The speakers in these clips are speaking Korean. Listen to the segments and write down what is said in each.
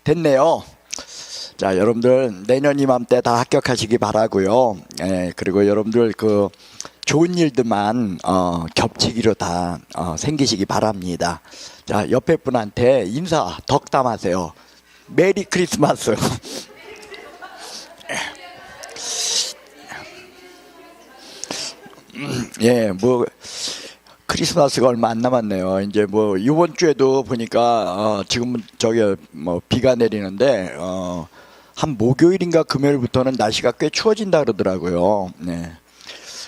됐네요. 자, 여러분들 내년 이맘때 다 합격하시기 바라고요. 그리고 여러분들 그 좋은 일들만 겹치기로 다 생기시기 바랍니다. 자, 옆에 분한테 인사 덕담하세요. 메리 크리스마스. 예, 뭐 크리스마스가 얼마 안 남았네요. 이제 뭐 이번 주에도 보니까 지금 저기 뭐 비가 내리는데 한 목요일인가 금요일부터는 날씨가 꽤 추워진다 그러더라고요. 네.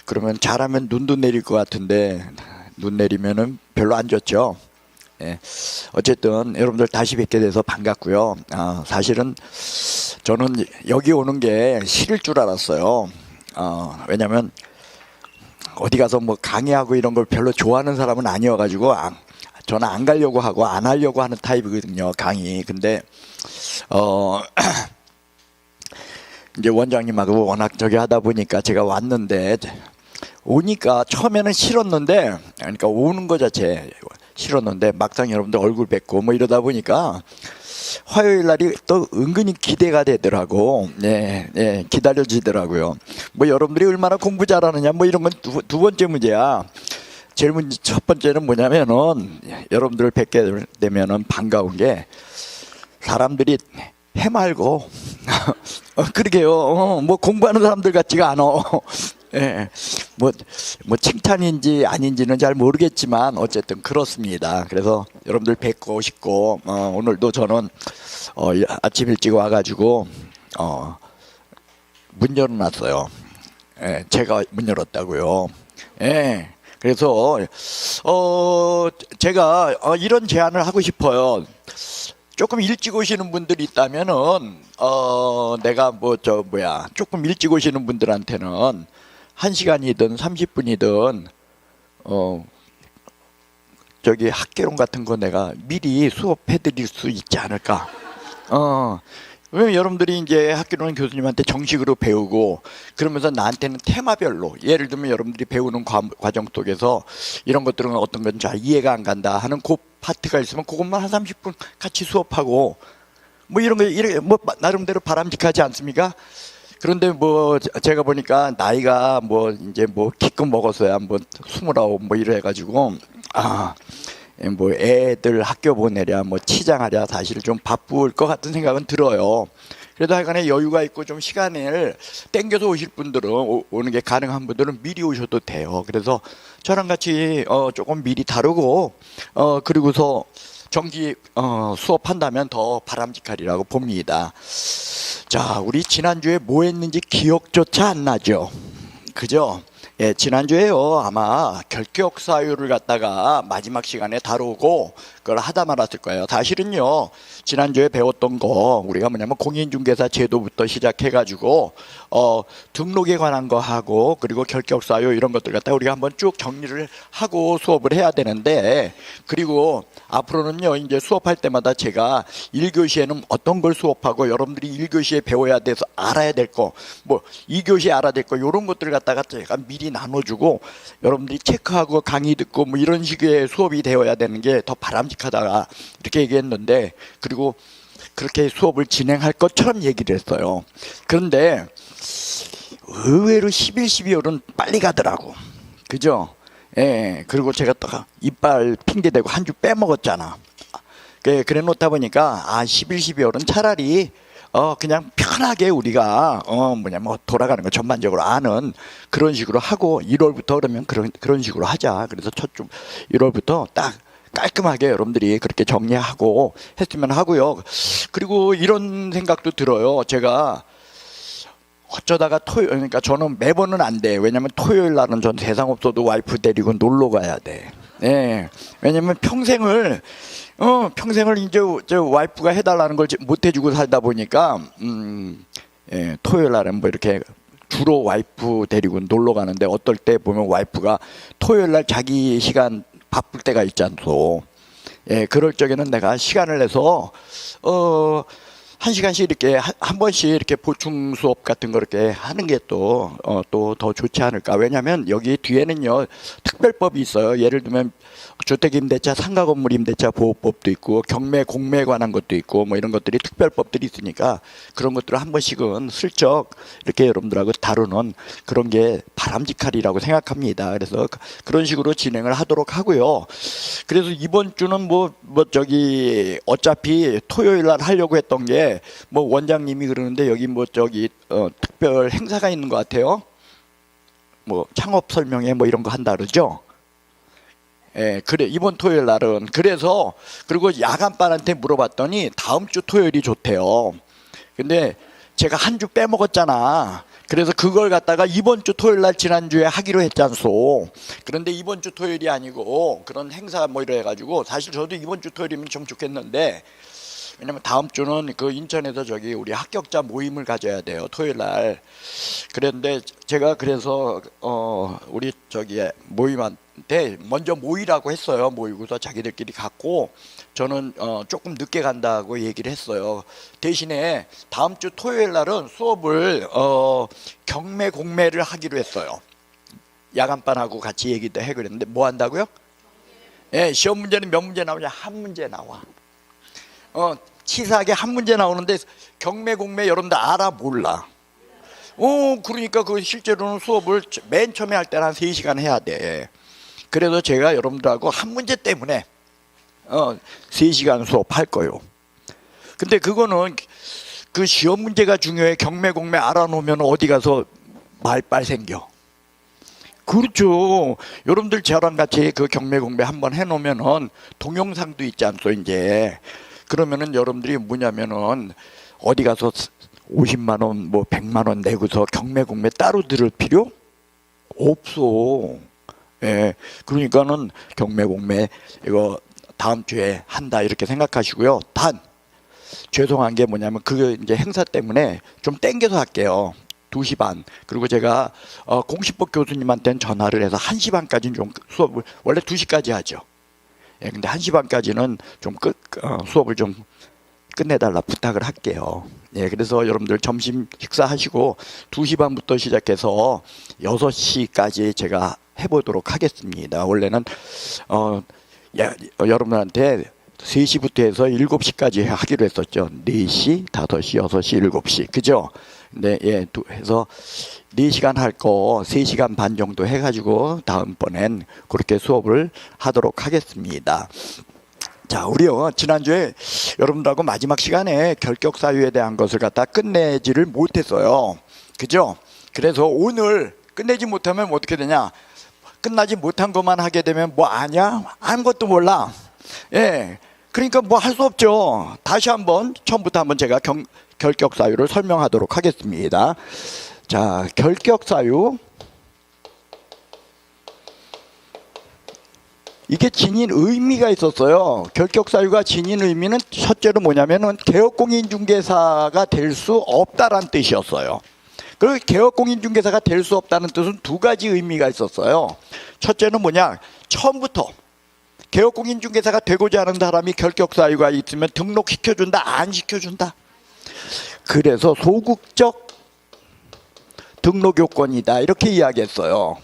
그러면 잘하면 눈도 내릴 것 같은데 눈 내리면은 별로 안 좋죠. 예. 어쨌든 여러분들 다시 뵙게 돼서 반갑고요. 사실은 저는 여기 오는 게 싫을 줄 알았어요. 왜냐면 어디 가서 뭐 강의하고 이런 걸 별로 좋아하는 사람은 아니어가지고 저는 안 가려고 하고 안 하려고 하는 타입이거든요, 강의. 근데 이제 원장님하고 워낙 저기 하다 보니까 제가 왔는데 오니까 처음에는 싫었는데, 그러니까 오는 거 자체 싫었는데 막상 여러분들 얼굴 뵙고 뭐 이러다 보니까 화요일 날이 또 은근히 기대가 되더라고. 네, 네, 기다려지더라고요. 뭐 여러분들이 얼마나 공부 잘하느냐 뭐 이런 건 두 번째 문제야. 제일 첫 번째는 뭐냐면은 여러분들을 뵙게 되면은 반가운 게 사람들이 해말고 그러게요. 뭐 공부하는 사람들 같지가 않아. 예, 뭐 칭찬인지 아닌지는 잘 모르겠지만 어쨌든 그렇습니다. 그래서 여러분들 뵙고 싶고 오늘도 저는 아침 일찍 와가지고 문 열어놨어요. 예, 제가 문 열었다고요. 예, 그래서 제가 이런 제안을 하고 싶어요. 조금 일찍 오시는 분들이 있다면은 내가 조금 일찍 오시는 분들한테는 1시간이든 30분이든 저기 학개론 같은 거 내가 미리 수업해 드릴 수 있지 않을까. 왜냐면 여러분들이 이제 학교로는 교수님한테 정식으로 배우고 그러면서 나한테는 테마별로, 예를 들면 여러분들이 배우는 과정 속에서 이런 것들은 어떤 건 잘 이해가 안 간다 하는 그 파트가 있으면 그것만 한 30분 같이 수업하고 뭐 이런 거 이렇게 뭐 나름대로 바람직하지 않습니까? 그런데 뭐 제가 보니까 나이가 뭐 이제 뭐 기껏 먹었어야 뭐 29 뭐 이래 가지고 뭐 애들 학교 보내랴 뭐 치장하랴 사실 좀 바쁠 것 같은 생각은 들어요. 그래도 하여간에 여유가 있고 좀 시간을 땡겨서 오실 분들은 오는 게 가능한 분들은 미리 오셔도 돼요. 그래서 저랑 같이 조금 미리 다루고 그리고서 정기 수업한다면 더 바람직하리라고 봅니다. 자, 우리 지난주에 뭐 했는지 기억조차 안 나죠? 그죠? 예, 지난주에요 아마 결격사유를 갖다가 마지막 시간에 다루고 그걸 하다 말았을 거예요. 사실은요 지난주에 배웠던 거 우리가 뭐냐면 공인중개사 제도부터 시작해가지고 등록에 관한 거 하고 그리고 결격사유 이런 것들 갖다가 우리가 한번 쭉 정리를 하고 수업을 해야 되는데, 그리고 앞으로는요 이제 수업할 때마다 제가 1교시에는 어떤 걸 수업하고 여러분들이 1교시에 배워야 돼서 알아야 될 거, 뭐 2교시에 알아야 될 거 이런 것들 갖다가 제가 미리 나눠주고 여러분들이 체크하고 강의 듣고 뭐 이런 식의 수업이 되어야 되는 게 더 바람직하다 이렇게 얘기했는데, 그리고 그렇게 수업을 진행할 것처럼 얘기를 했어요. 그런데 의외로 11, 12월은 빨리 가더라고. 그죠? 예, 그리고 제가 또 이빨 핑계대고 한 주 빼먹었잖아. 그래 놓다 보니까 11, 12월은 차라리 그냥 편하게 우리가 뭐 돌아가는 거 전반적으로 아는 그런 식으로 하고 1월부터 그러면 그런 식으로 하자. 그래서 첫 주 1월부터 딱 깔끔하게 여러분들이 그렇게 정리하고 했으면 하고요. 그리고 이런 생각도 들어요. 제가 어쩌다가 그러니까 저는 매번은 안 돼. 왜냐면 토요일 날은 전 세상 없어도 와이프 데리고 놀러 가야 돼. 예. 왜냐면 평생을 이제 저 와이프가 해달라는 걸 못 해주고 살다 보니까 예, 토요일 날은 뭐 이렇게 주로 와이프 데리고 놀러 가는데 어떨 때 보면 와이프가 토요일 날 자기 시간 바쁠 때가 있지 않소. 예, 그럴 적에는 내가 시간을 내서 한 시간씩 이렇게 한 번씩 이렇게 보충 수업 같은 거 이렇게 하는 게 또 더 좋지 않을까. 왜냐하면 여기 뒤에는요 특별법이 있어요. 예를 들면 주택임대차, 상가건물임대차 보호법도 있고 경매, 공매에 관한 것도 있고 뭐 이런 것들이 특별법들이 있으니까 그런 것들을 한 번씩은 슬쩍 이렇게 여러분들하고 다루는 그런 게 바람직하리라고 생각합니다. 그래서 그런 식으로 진행을 하도록 하고요. 그래서 이번 주는 뭐 저기 어차피 토요일 날 하려고 했던 게 뭐 원장님이 그러는데 여기 뭐 저기 특별 행사가 있는 것 같아요. 뭐 창업 설명회 뭐 이런 거 한다 그러죠. 예, 그래 이번 토요일 날은 그래서 그리고 야간반한테 물어봤더니 다음 주 토요일이 좋대요. 근데 제가 한 주 빼먹었잖아. 그래서 그걸 갖다가 이번 주 토요일 날 지난주에 하기로 했잖소. 그런데 이번 주 토요일이 아니고 그런 행사 뭐 이래 가지고 사실 저도 이번 주 토요일이면 좀 좋겠는데 왜냐면 다음 주는 그 인천에서 저기 우리 합격자 모임을 가져야 돼요. 토요일 날. 그런데 제가 그래서 우리 저기 모임한테 먼저 모이라고 했어요. 모이고서 자기들끼리 갖고 저는 조금 늦게 간다고 얘기를 했어요. 대신에 다음 주 토요일 날은 수업을 경매 공매를 하기로 했어요. 야간반하고 같이 얘기도 해 그랬는데 뭐 한다고요? 예, 시험 문제는 몇 문제 나오냐? 한 문제 나와. 치사하게 한 문제 나오는데 경매 공매 여러분들 알아 몰라. 그러니까 그 실제로는 수업을 맨 처음에 할 때는 한 3시간 해야 돼. 그래서 제가 여러분들하고 한 문제 때문에 3시간 수업할 거예요. 근데 그거는 그 시험 문제가 중요해. 경매 공매 알아놓으면 어디 가서 말빨 생겨. 그렇죠. 여러분들 저랑 같이 그 경매 공매 한번 해놓으면은 동영상도 있지 않소 이제. 그러면은 여러분들이 뭐냐면은 어디 가서 50만 원, 뭐 100만 원 내고서 경매 공매 따로 들을 필요 없어. 예, 그러니까는 경매 공매 이거 다음 주에 한다 이렇게 생각하시고요. 단 죄송한 게 뭐냐면 그 이제 행사 때문에 좀 땡겨서 할게요. 2시 반. 그리고 제가 공시법 교수님한테는 전화를 해서 1시 반까지는 좀 수업을 원래 2시까지 하죠. 예, 근데 1시 반까지는 좀 수업을 좀 끝내달라 부탁을 할게요. 예, 그래서 여러분들 점심 식사하시고 2시 반부터 시작해서 6시까지 제가 해보도록 하겠습니다. 원래는 여러분들한테 3시부터 해서 7시까지 하기로 했었죠. 4시, 5시, 6시, 7시. 그죠? 네, 예, 해서 4시간 할 거 3시간 반 정도 해가지고 다음번엔 그렇게 수업을 하도록 하겠습니다. 자, 우리요 지난주에 여러분들하고 마지막 시간에 결격 사유에 대한 것을 갖다 끝내지를 못했어요. 그죠? 그래서 오늘 끝내지 못하면 어떻게 되냐? 끝나지 못한 것만 하게 되면 뭐 아냐? 아무것도 몰라. 예, 그러니까 뭐 할 수 없죠. 다시 한번 처음부터 한번 제가 결격 사유를 설명하도록 하겠습니다. 자, 결격 사유. 이게 지닌 의미가 있었어요. 결격 사유가 지닌 의미는 첫째로 뭐냐면은 개업공인중개사가 될 수 없다라는 뜻이었어요. 그리고 개업공인중개사가 될 수 없다는 뜻은 2가지 의미가 있었어요. 첫째는 뭐냐? 처음부터 개업공인중개사가 되고자 하는 사람이 결격 사유가 있으면 등록시켜준다, 안 시켜준다. 그래서 소극적 등록 요건이다 이렇게 이야기했어요.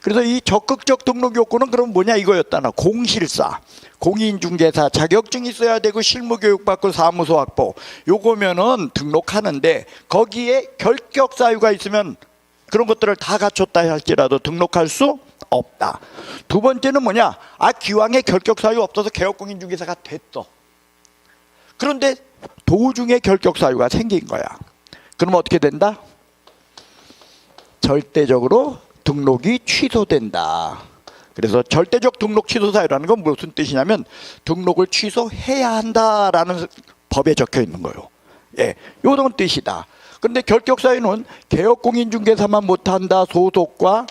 그래서 이 적극적 등록 요건은 그럼 뭐냐 이거였다나. 공실사, 공인중개사 자격증이 있어야 되고 실무교육 받고 사무소 확보 요거면은 등록하는데 거기에 결격 사유가 있으면 그런 것들을 다 갖췄다 할지라도 등록할 수 없다. 2번째는 뭐냐? 기왕에 결격 사유 없어서 개업공인중개사가 됐어. 그런데 도중에 결격 사유가 생긴 거야. 그럼 어떻게 된다? 절대적으로 등록이 취소된다. 그래서 절대적 등록 취소 사유라는 건 무슨 뜻이냐면 등록을 취소해야 한다라는 법에 적혀 있는 거예요. 예, 요런 뜻이다. 그런데 결격 사유는 개업공인중개사만 못한다. 소속과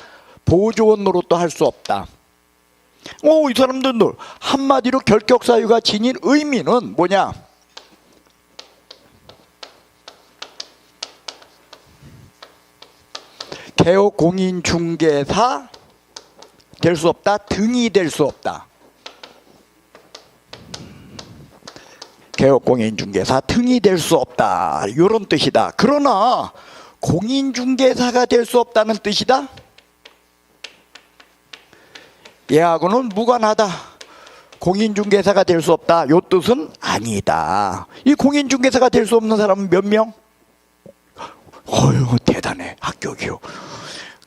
보조원 노릇도 할 수 없다. 이 사람들 한마디로 결격 사유가 지닌 의미는 뭐냐? 개업공인중개사 될 수 없다. 등이 될 수 없다. 개업공인중개사 등이 될 수 없다, 이런 뜻이다. 그러나 공인중개사가 될 수 없다는 뜻이다? 얘하고는 무관하다. 공인중개사가 될 수 없다, 이 뜻은 아니다. 이 공인중개사가 될 수 없는 사람은 몇 명? 어휴, 대단해. 합격이요.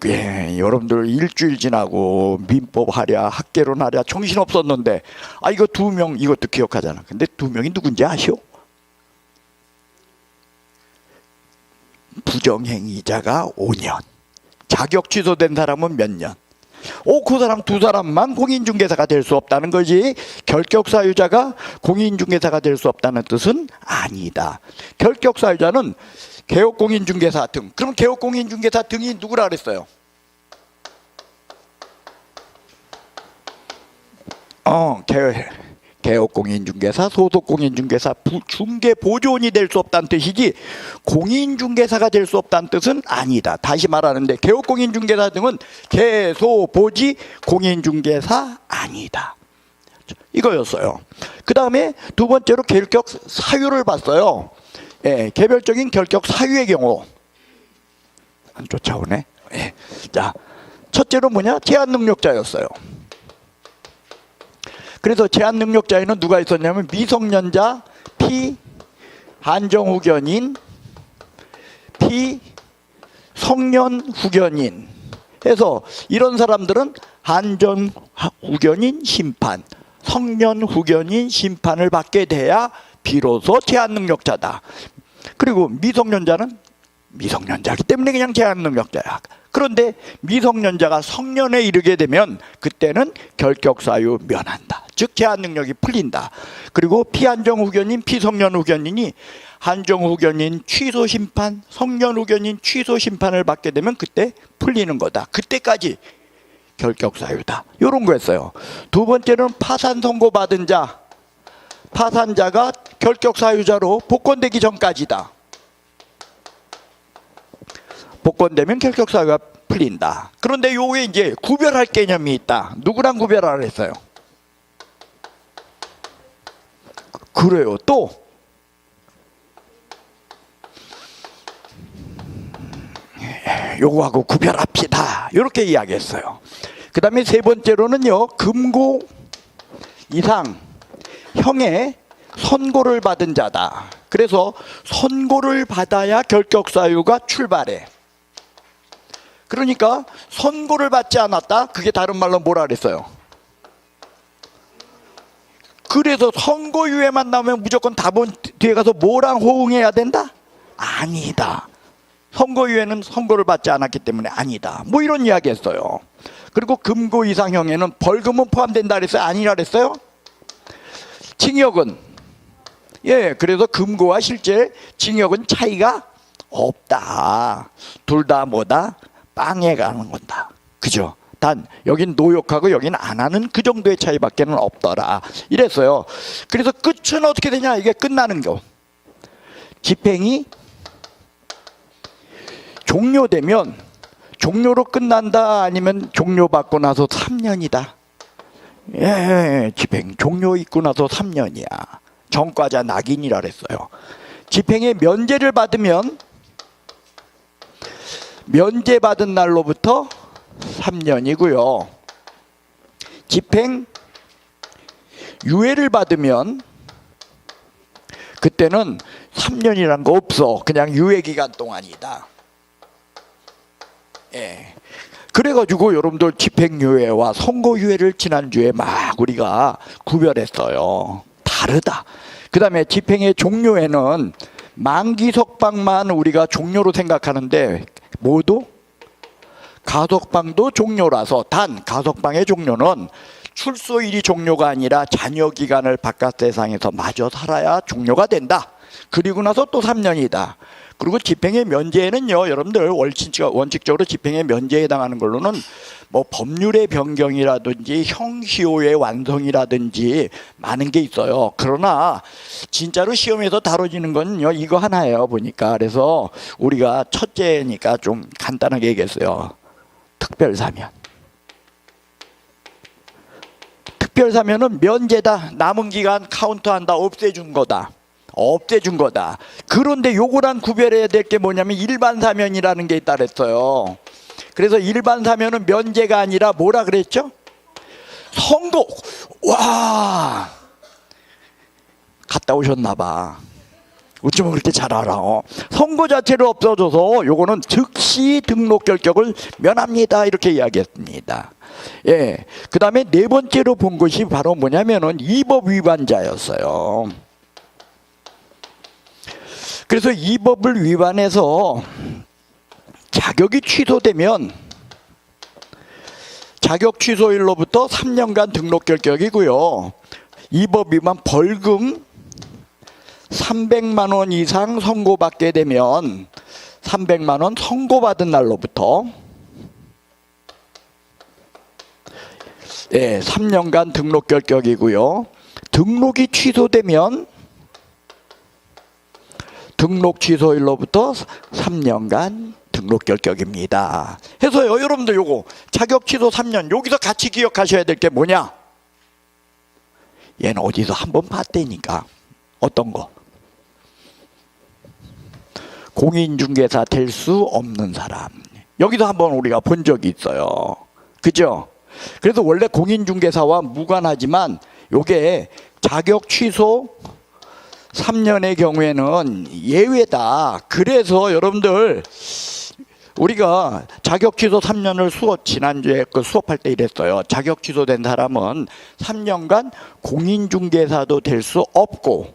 예, 여러분들 일주일 지나고 민법 하랴 학개론 하랴 정신없었는데, 아, 이거 2명, 이것도 기억하잖아. 근데 2명이 누군지 아시오? 부정행위자가 5년, 자격 취소된 사람은 몇 년? 그 사람 2사람만 공인중개사가 될 수 없다는 거지, 결격사유자가 공인중개사가 될 수 없다는 뜻은 아니다. 결격사유자는 개업공인중개사 등. 그럼 개업공인중개사 등이 누구라 그랬어요? 개업공인중개사, 소속공인중개사, 중개보조원이 될 수 없다는 뜻이지 공인중개사가 될 수 없다는 뜻은 아니다. 다시 말하는데 개업공인중개사 등은 개소보지 공인중개사 아니다, 이거였어요. 그 다음에 두 번째로 결격 사유를 봤어요. 예, 개별적인 결격 사유의 경우. 안 쫓아오네. 예. 자, 첫째로 뭐냐? 제한 능력자였어요. 그래서 제한 능력자에는 누가 있었냐면 미성년자, 피한정후견인, 피성년 후견인 해서 이런 사람들은 한정후견인 심판, 성년 후견인 심판을 받게 돼야 비로소 제한 능력자다. 그리고 미성년자는 미성년자이기 때문에 그냥 제한 능력자야. 그런데 미성년자가 성년에 이르게 되면 그때는 결격사유 면한다, 즉 제한 능력이 풀린다. 그리고 피한정후견인, 피성년후견인이 한정후견인 취소심판, 성년후견인 취소심판을 받게 되면 그때 풀리는 거다. 그때까지 결격사유다, 이런 거였어요. 두 번째는 파산 선고받은 자, 파산자가 결격사유자로 복권되기 전까지다. 복권되면 결격사유가 풀린다. 그런데 요게 이제 구별할 개념이 있다. 누구랑 구별하라 했어요? 그래요. 또 요거하고 구별합시다, 이렇게 이야기했어요. 그 다음에 세 번째로는요, 금고 이상 형의 선고를 받은 자다. 그래서 선고를 받아야 결격사유가 출발해. 그러니까 선고를 받지 않았다, 그게 다른 말로 뭐라 그랬어요? 그래서 선고유예만 나오면 무조건 답은 뒤에 가서 뭐랑 호응해야 된다? 아니다. 선고유예는 선고를 받지 않았기 때문에 아니다, 뭐 이런 이야기 했어요. 그리고 금고 이상형에는 벌금은 포함된다 그랬어요? 아니라 그랬어요? 징역은, 예, 그래서 금고와 실제 징역은 차이가 없다. 둘 다 뭐다? 빵에 가는 건다. 그죠? 단 여긴 노역하고 여긴 안 하는 그 정도의 차이밖에는 없더라, 이랬어요. 그래서 끝은 어떻게 되냐? 이게 끝나는 거, 집행이 종료되면 종료로 끝난다, 아니면 종료받고 나서 3년이다. 예, 집행 종료 있고 나서 3년이야. 전과자 낙인이라 그랬어요. 집행의 면제를 받으면 면제받은 날로부터 3년이고요. 집행 유예를 받으면 그때는 3년이란 거 없어. 그냥 유예기간 동안이다. 예. 그래가지고 여러분들 집행유예와 선고유예를 지난주에 막 우리가 구별했어요. 다르다. 그 다음에 집행의 종료에는 만기석방만 우리가 종료로 생각하는데 모두 가석방도 종료라서, 단 가석방의 종료는 출소일이 종료가 아니라 잔여기간을 바깥 세상에서 마저 살아야 종료가 된다. 그리고 나서 또 3년이다. 그리고 집행의 면제에는요, 여러분들 원칙적으로 집행의 면제에 해당하는 걸로는 뭐 법률의 변경이라든지 형시효의 완성이라든지 많은 게 있어요. 그러나 진짜로 시험에서 다뤄지는 건요, 이거 하나예요, 보니까. 그래서 우리가 첫째니까 좀 간단하게 얘기했어요. 특별사면. 특별사면은 면제다. 남은 기간 카운트한다, 없애준 거다. 없애준 거다. 그런데 요거랑 구별해야 될 게 뭐냐면 일반 사면이라는 게 있다 그랬어요. 그래서 일반 사면은 면제가 아니라 뭐라 그랬죠? 선고. 와, 갔다 오셨나 봐. 어쩌면 그렇게 잘 알아. 선고 자체를 없어져서 요거는 즉시 등록 결격을 면합니다. 이렇게 이야기했습니다. 예. 그 다음에 네 번째로 본 것이 바로 뭐냐면은 이 법 위반자였어요. 그래서 이 법을 위반해서 자격이 취소되면 자격 취소일로부터 3년간 등록 결격이고요. 이 법 위반 벌금 300만 원 이상 선고받게 되면 300만 원 선고받은 날로부터 3년간 등록 결격이고요. 등록이 취소되면 등록 취소일로부터 3년간 등록 결격입니다. 해서요, 여러분들 요거 자격 취소 3년 여기서 같이 기억하셔야 될 게 뭐냐? 얘는 어디서 한번 봤다니까. 어떤 거? 공인중개사 될 수 없는 사람. 여기서 한번 우리가 본 적이 있어요. 그죠? 그래서 원래 공인중개사와 무관하지만 요게 자격 취소 3년의 경우에는 예외다. 그래서 여러분들 우리가 자격 취소 3년을 지난주에 수업할 때 이랬어요. 자격 취소된 사람은 3년간 공인중개사도 될 수 없고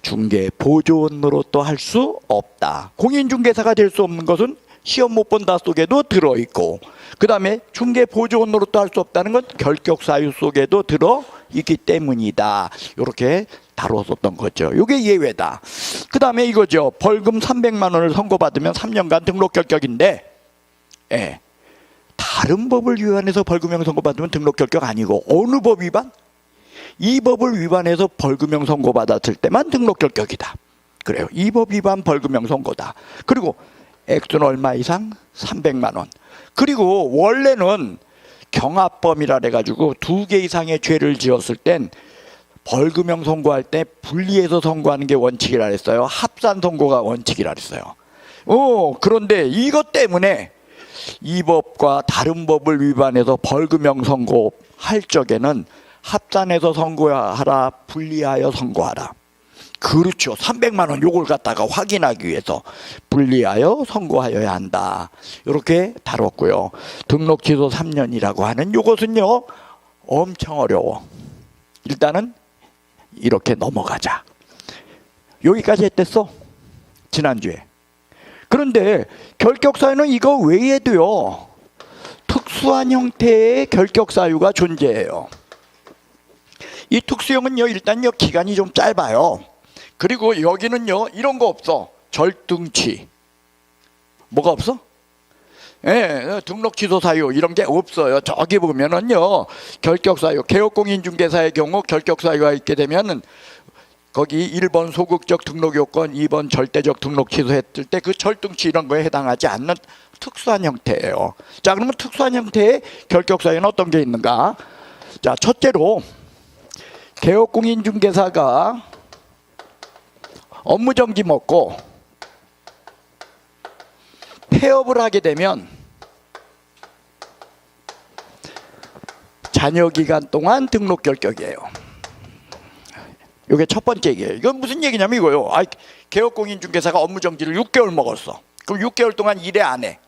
중개 보조원으로 또 할 수 없다. 공인중개사가 될 수 없는 것은 시험 못 본다 속에도 들어있고, 그 다음에 중개 보조원으로 또 할 수 없다는 건 결격사유 속에도 들어있기 때문이다. 이렇게 다뤘었던 거죠. 이게 예외다. 그 다음에 이거죠. 벌금 300만 원을 선고받으면 3년간 등록 결격인데, 다른 법을 위반해서 벌금형 선고받으면 등록 결격 아니고 어느 법 위반? 이 법을 위반해서 벌금형 선고받았을 때만 등록 결격이다. 그래요. 이 법 위반 벌금형 선고다. 그리고 액수는 얼마 이상? 300만 원. 그리고 원래는 경합범이라 해가지고 2개 이상의 죄를 지었을 땐 벌금형 선고할 때 분리해서 선고하는 게 원칙이라 했어요. 합산 선고가 원칙이라 했어요. 그런데 이것 때문에 이 법과 다른 법을 위반해서 벌금형 선고할 적에는 합산해서 선고하라, 분리하여 선고하라. 그렇죠. 300만 원 요걸 갖다가 확인하기 위해서 분리하여 선고하여야 한다. 이렇게 다뤘고요. 등록 취소 3년이라고 하는 요것은요 엄청 어려워. 일단은 이렇게 넘어가자. 여기까지 했댔어. 지난주에. 그런데 결격사유는 이거 외에도요 특수한 형태의 결격사유가 존재해요. 이 특수형은요 일단요 기간이 좀 짧아요. 그리고 여기는요 이런 거 없어. 절등치. 뭐가 없어? 등록 취소 사유 이런 게 없어요. 저기 보면은요 결격사유, 개업공인중개사의 경우 결격사유가 있게 되면은 거기 1번 소극적 등록 요건, 2번 절대적 등록 취소했을 때 그 절등치 이런 거에 해당하지 않는 특수한 형태예요. 자, 그러면 특수한 형태의 결격사유는 어떤 게 있는가? 자, 첫째로 개업공인중개사가 업무정지 먹고 폐업을 하게 되면 잔여기간 동안 등록 결격이에요. 이게 첫 번째 얘기예요. 이건 무슨 얘기냐면 이거요. 개업공인중개사가 업무정지를 6개월 먹었어. 그럼 6개월 동안 일에 안 해.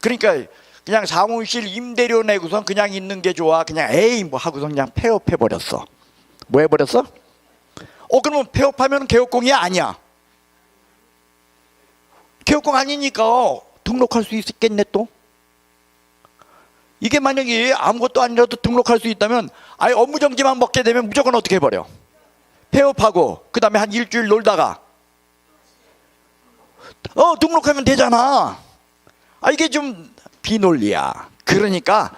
그러니까 그냥 사무실 임대료 내고선 그냥 있는 게 좋아. 그냥 에이 뭐 하고서 그냥 폐업해버렸어. 뭐 해버렸어? 그러면 폐업하면 개업공이 아니야. 개업공 아니니까 등록할 수 있겠네 또. 이게 만약에 아무것도 아니라도 등록할 수 있다면 아예 업무정지만 먹게 되면 무조건 어떻게 해버려? 폐업하고 그 다음에 한 일주일 놀다가 등록하면 되잖아. 이게 좀 비논리야. 그러니까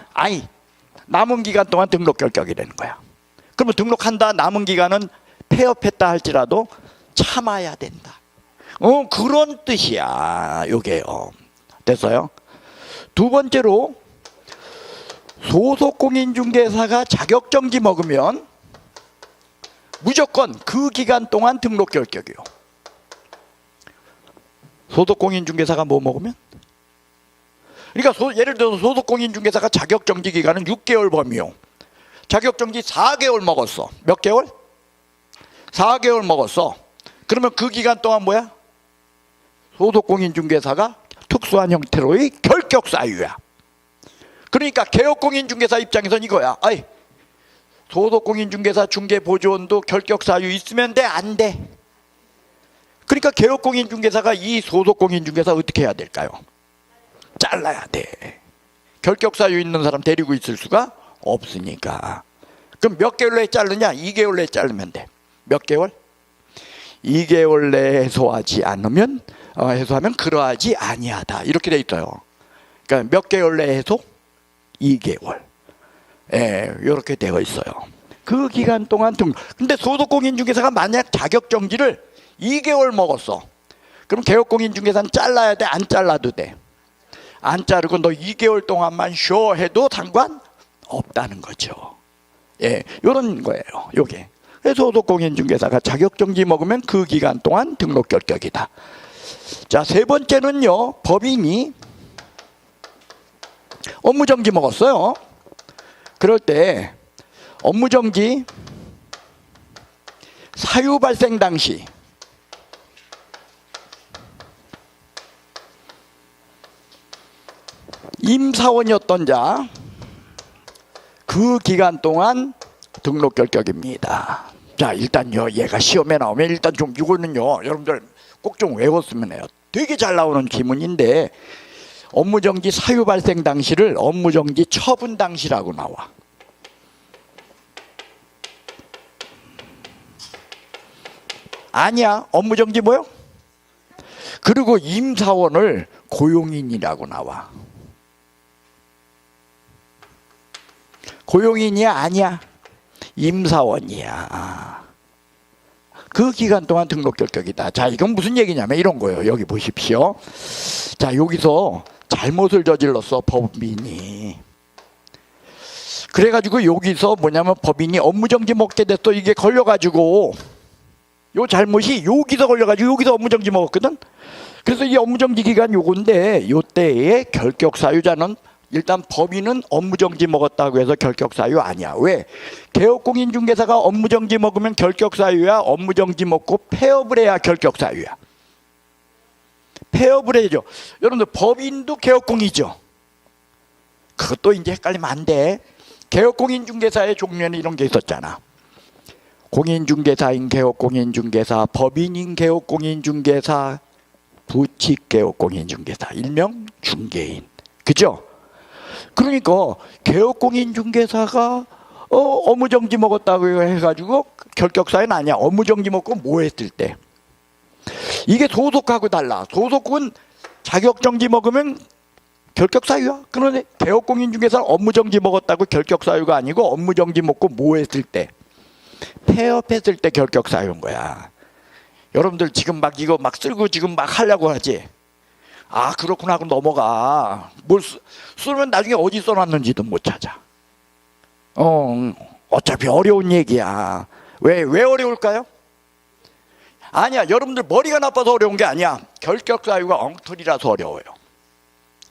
남은 기간 동안 등록 결격이 되는 거야. 그러면 등록한다 남은 기간은 폐업했다 할지라도 참아야 된다. 그런 뜻이야. 요게요. 됐어요? 두 번째로 소속공인중개사가 자격정지 먹으면 무조건 그 기간 동안 등록 결격이요. 소속공인중개사가 뭐 먹으면? 그러니까 예를 들어서 소속공인중개사가 자격정지 기간은 6개월 범위요. 자격정지 4개월 먹었어. 몇 개월? 4개월 먹었어. 그러면 그 기간 동안 뭐야? 소속공인중개사가 특수한 형태로의 결격사유야. 그러니까 개업공인중개사 입장에서는 이거야. 아이, 소속공인중개사 중개보조원도 결격사유 있으면 돼? 안 돼? 그러니까 개업공인중개사가 이 소속공인중개사 어떻게 해야 될까요? 잘라야 돼. 결격사유 있는 사람 데리고 있을 수가 없으니까. 그럼 몇 개월 내에 자르냐? 2개월 내에 자르면 돼. 몇 개월? 2개월 내에 해소하면 그러하지 아니하다. 이렇게 돼 있어요. 그러니까 몇 개월 내에 해소? 2개월. 예, 이렇게 되어 있어요. 그 기간 동안 근데 소속공인중개사가 만약 자격정지를 2개월 먹었어. 그럼 개업공인중개사는 잘라야 돼? 안 잘라도 돼? 안 자르고 너 2개월 동안만 쉬어 해도 상관없다는 거죠. 예, 요런 거예요. 요게. 소속공인중개사가 자격정지 먹으면 그 기간 동안 등록 결격이다. 자, 세 번째는요, 법인이 업무정지 먹었어요. 그럴 때 업무정지 사유 발생 당시 임사원이었던 자, 그 기간 동안 등록 결격입니다. 자, 일단요, 얘가 시험에 나오면 일단 좀 이거는요, 여러분들 꼭 좀 외웠으면 해요. 되게 잘 나오는 지문인데 업무정지 사유 발생 당시를 업무정지 처분 당시라고 나와. 아니야, 업무정지 뭐요? 그리고 임사원을 고용인이라고 나와. 고용인이야? 아니야? 임사원이야. 그 기간 동안 등록 결격이다. 자, 이건 무슨 얘기냐면 이런 거예요. 여기 보십시오. 자, 여기서 잘못을 저질렀어, 법인이. 그래가지고 여기서 뭐냐면 법인이 업무정지 먹게 됐어. 이게 걸려가지고 요 잘못이 여기서 걸려가지고 여기서 업무정지 먹었거든. 그래서 이 업무정지 기간 요건데 요때의 결격사유자는 일단 법인은 업무정지 먹었다고 해서 결격사유 아니야. 왜? 개업공인중개사가 업무정지 먹으면 결격사유야. 업무정지 먹고 폐업을 해야 결격사유야. 폐업을 해야죠. 여러분들 법인도 개업공이죠. 그것도 이제 헷갈리면 안 돼. 개업공인중개사의 종류에는 이런 게 있었잖아. 공인중개사인 개업공인중개사, 법인인 개업공인중개사, 부칙개업공인중개사, 일명 중개인. 그죠? 그러니까 개업공인중개사가 업무정지 먹었다고 해가지고 결격사유는 아니야. 업무정지 먹고 뭐 했을 때. 이게 소속하고 달라. 소속은 자격정지 먹으면 결격사유야. 그런데 개업공인중개사는 업무정지 먹었다고 결격사유가 아니고 업무정지 먹고 뭐 했을 때. 폐업했을 때 결격사유인 거야. 여러분들 지금 막 이거 막 쓸고 지금 막 하려고 하지. 아, 그렇구나 하고 넘어가. 뭘 쓰면 나중에 어디 써놨는지도 못 찾아. 어차피 어려운 얘기야. 왜 어려울까요? 아니야, 여러분들 머리가 나빠서 어려운 게 아니야. 결격사유가 엉터리라서 어려워요.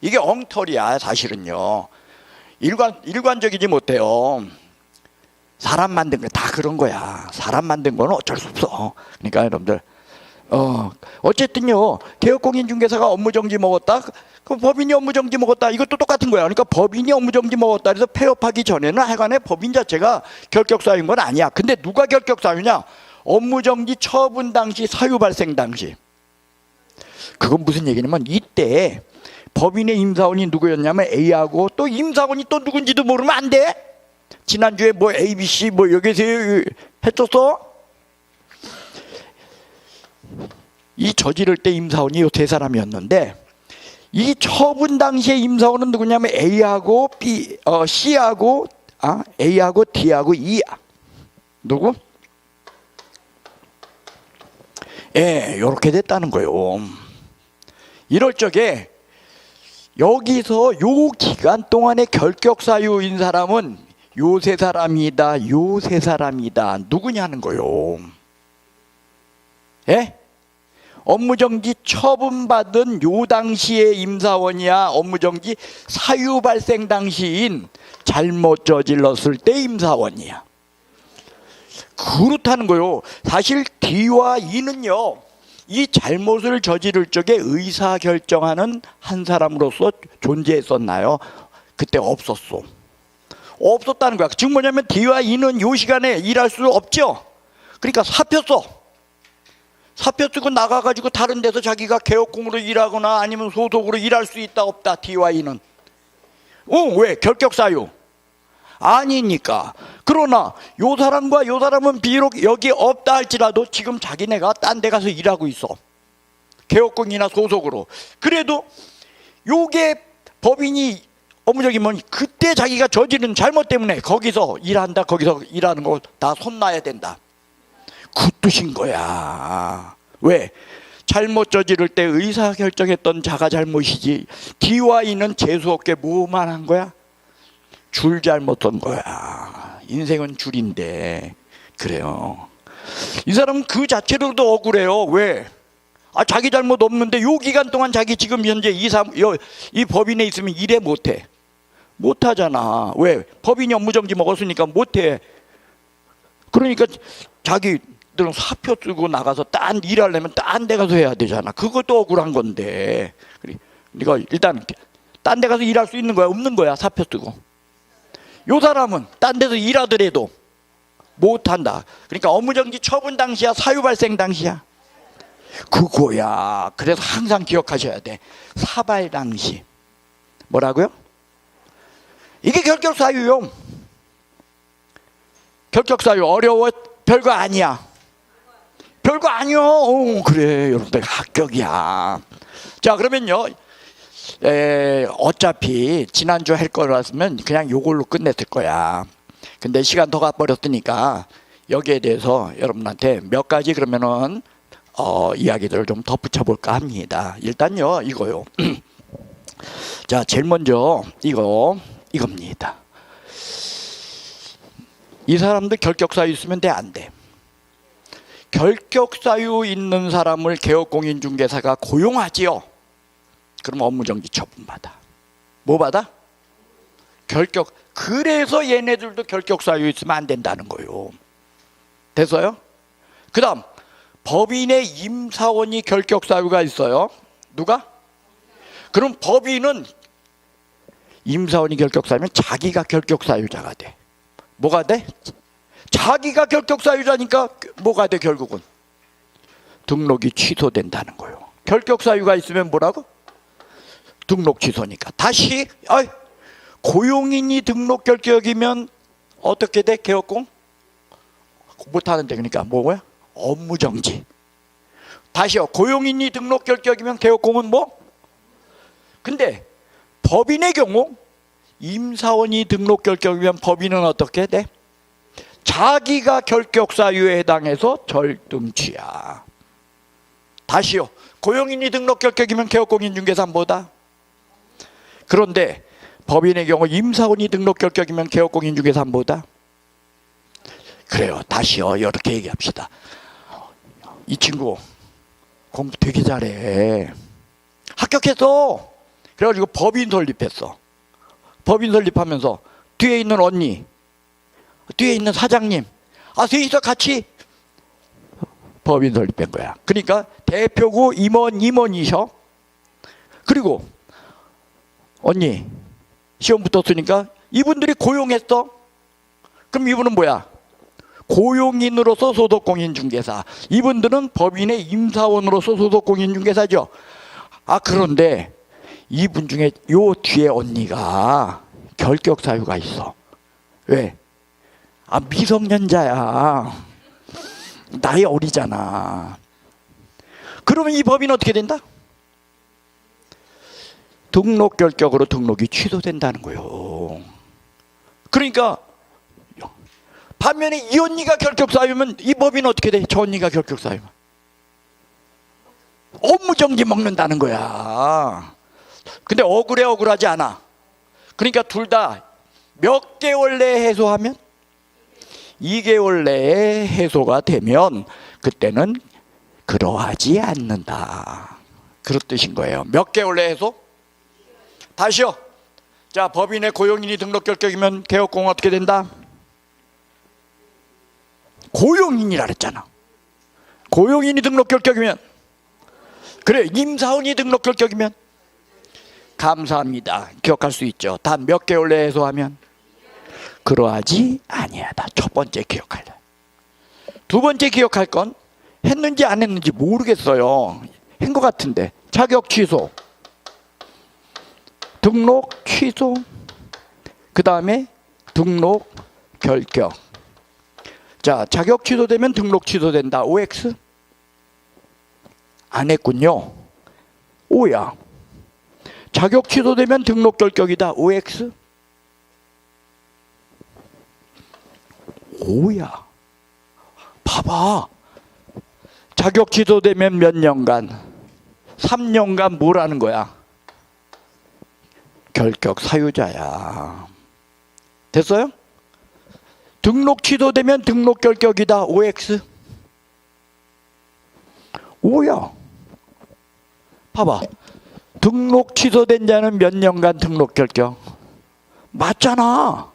이게 엉터리야, 사실은요. 일관적이지 못해요. 사람 만든 거 다 그런 거야. 사람 만든 거는 어쩔 수 없어. 그러니까 여러분들 어쨌든요, 개업공인중개사가 업무정지 먹었다. 그 법인이 업무정지 먹었다. 이것도 똑같은 거야. 그러니까 법인이 업무정지 먹었다. 그래서 폐업하기 전에는 하여간에 법인 자체가 결격사유인 건 아니야. 근데 누가 결격사유냐? 업무정지 처분 당시, 사유 발생 당시. 그건 무슨 얘기냐면 이때 법인의 임사원이 누구였냐면 A하고 또 임사원이 또 누군지도 모르면 안 돼. 지난주에 뭐 ABC 뭐 여기서 했었어? 이 저지를 때 임사원이 요 세 사람이었는데 이 처분 당시에 임사원은 누구냐면 A하고 C하고 A하고 D하고 E야. 누구? 예, 요렇게 됐다는 거예요. 이럴 적에 여기서 요 기간 동안의 결격사유인 사람은 요새 사람이다, 요새 사람이다. 누구냐는 거요. 예? 업무정지 처분받은 요 당시의 임사원이야 업무정지 사유 발생 당시인 잘못 저질렀을 때 임사원이야. 그렇다는 거요. 사실 D와 E는요, 이 잘못을 저지를 적에 의사결정하는 한 사람으로서 존재했었나요? 그때 없었어. 없었다는 거야. 즉 뭐냐면 D와 E는 요 시간에 일할 수 없죠. 그러니까 사표 써. 사표 쓰고 나가가지고 다른 데서 자기가 개업공으로 일하거나 아니면 소속으로 일할 수 있다 없다. D와 E는. 왜? 결격사유 아니니까. 그러나 요 사람과 요 사람은 비록 여기 없다 할지라도 지금 자기네가 딴 데 가서 일하고 있어. 개업공이나 소속으로. 그래도 요게 법인이 업무적이면 그때 자기가 저지른 잘못 때문에 거기서 일한다, 거기서 일하는 거 다 손놔야 된다. 그 뜻인 거야. 왜? 잘못 저지를 때 의사결정했던 자가 잘못이지 D와 E는 재수없게 뭐만 한 거야? 줄 잘못 선 거야. 인생은 줄인데. 그래요. 이 사람은 그 자체로도 억울해요. 왜? 자기 잘못 없는데 요 기간 동안 자기 지금 현재 이 법인에 있으면 일해 못해. 못하잖아. 왜? 법인이 업무정지 먹었으니까 못해. 그러니까 자기들은 사표 쓰고 나가서 딴 일하려면 딴 데 가서 해야 되잖아. 그것도 억울한 건데. 그러니까 일단 딴 데 가서 일할 수 있는 거야? 없는 거야? 사표 쓰고. 요 사람은 딴 데서 일하더라도 못한다. 그러니까 업무정지 처분 당시야, 사유 발생 당시야? 그거야. 그래서 항상 기억하셔야 돼. 사발 당시. 뭐라고요? 이게 결격사유요. 결격사유 어려워? 별거 아니야. 별거 아니요. 그래, 여러분들 합격이야. 자, 그러면요, 어차피 지난주 할 거라면 그냥 요걸로 끝냈을 거야. 근데 시간 더 가버렸으니까 여기에 대해서 여러분한테 몇 가지 그러면은 이야기들을 좀 덧붙여 볼까 합니다. 일단요, 이거요. 자, 제일 먼저 이겁니다. 이 사람들 결격사유 있으면 돼, 안 돼? 결격사유 있는 사람을 개업공인중개사가 고용하지요. 그럼 업무정지 처분받아. 뭐 받아? 결격. 그래서 얘네들도 결격사유 있으면 안 된다는 거예요. 됐어요? 그 다음 법인의 임사원이 결격사유가 있어요. 누가? 그럼 법인은 임사원이 결격사유면 자기가 결격사유자가 돼. 뭐가 돼? 자기가 결격사유자니까 뭐가 돼? 결국은 등록이 취소된다는 거예요. 결격사유가 있으면 뭐라고? 등록 취소니까. 다시 고용인이 등록 결격이면 어떻게 돼? 개업공? 못하는데. 그러니까 뭐야? 업무정지. 다시요. 고용인이 등록 결격이면 개업공은 뭐? 근데 법인의 경우 임사원이 등록 결격이면 법인은 어떻게 돼? 자기가 결격사유에 해당해서 절등취야. 다시요. 고용인이 등록 결격이면 개업공인중개사 뭐다? 그런데 법인의 경우 임사원이 등록 결격이면 개업공인중개사 뭐다? 그래요. 다시요. 이렇게 얘기합시다. 이 친구 공부 되게 잘해. 합격했어. 그래가지고 법인 설립했어. 법인 설립하면서 뒤에 있는 언니, 뒤에 있는 사장님, 셋이서 같이 법인 설립한 거야. 그러니까 대표고 임원이셔. 그리고 언니 시험 붙었으니까 이분들이 고용했어. 그럼 이분은 뭐야? 고용인으로서 소속공인중개사. 이분들은 법인의 임사원으로서 소속공인중개사죠. 그런데 이분 중에 요 뒤에 언니가 결격사유가 있어. 왜? 미성년자야. 나이 어리잖아. 그러면 이 법인 어떻게 된다? 등록 결격으로 등록이 취소된다는 거예요. 그러니까 반면에 이 언니가 결격사유면 이 법인 어떻게 돼? 저 언니가 결격사유면 업무정지 먹는다는 거야. 근데 억울하지 않아. 그러니까 둘 다 몇 개월 내에 해소하면? 2개월 내에 해소가 되면 그때는 그러하지 않는다. 그런 뜻인 거예요. 몇 개월 내에 해소? 다시요. 자, 법인의 고용인이 등록 결격이면 개업공은 어떻게 된다? 고용인이라 그랬잖아. 고용인이 등록 결격이면, 그래, 임사원이 등록 결격이면 감사합니다. 기억할 수 있죠. 단 몇 개월 내에 해소하면 그러하지 아니하다. 첫 번째 기억할. 두 번째 기억할 건 했는지 안 했는지 모르겠어요. 한 것 같은데. 자격 취소, 등록 취소, 그 다음에 등록 결격. 자, 자격 취소되면 등록 취소된다. OX? 안 했군요. O야. 자격 취소되면 등록 결격이다. OX? O야. 봐봐. 자격 취소되면 몇 년간? 3년간 뭐라는 거야? 결격 사유자야. 됐어요? 등록 취소되면 등록 결격이다. OX? O야. 봐봐. 등록 취소된 자는 몇 년간 등록 결격? 맞잖아.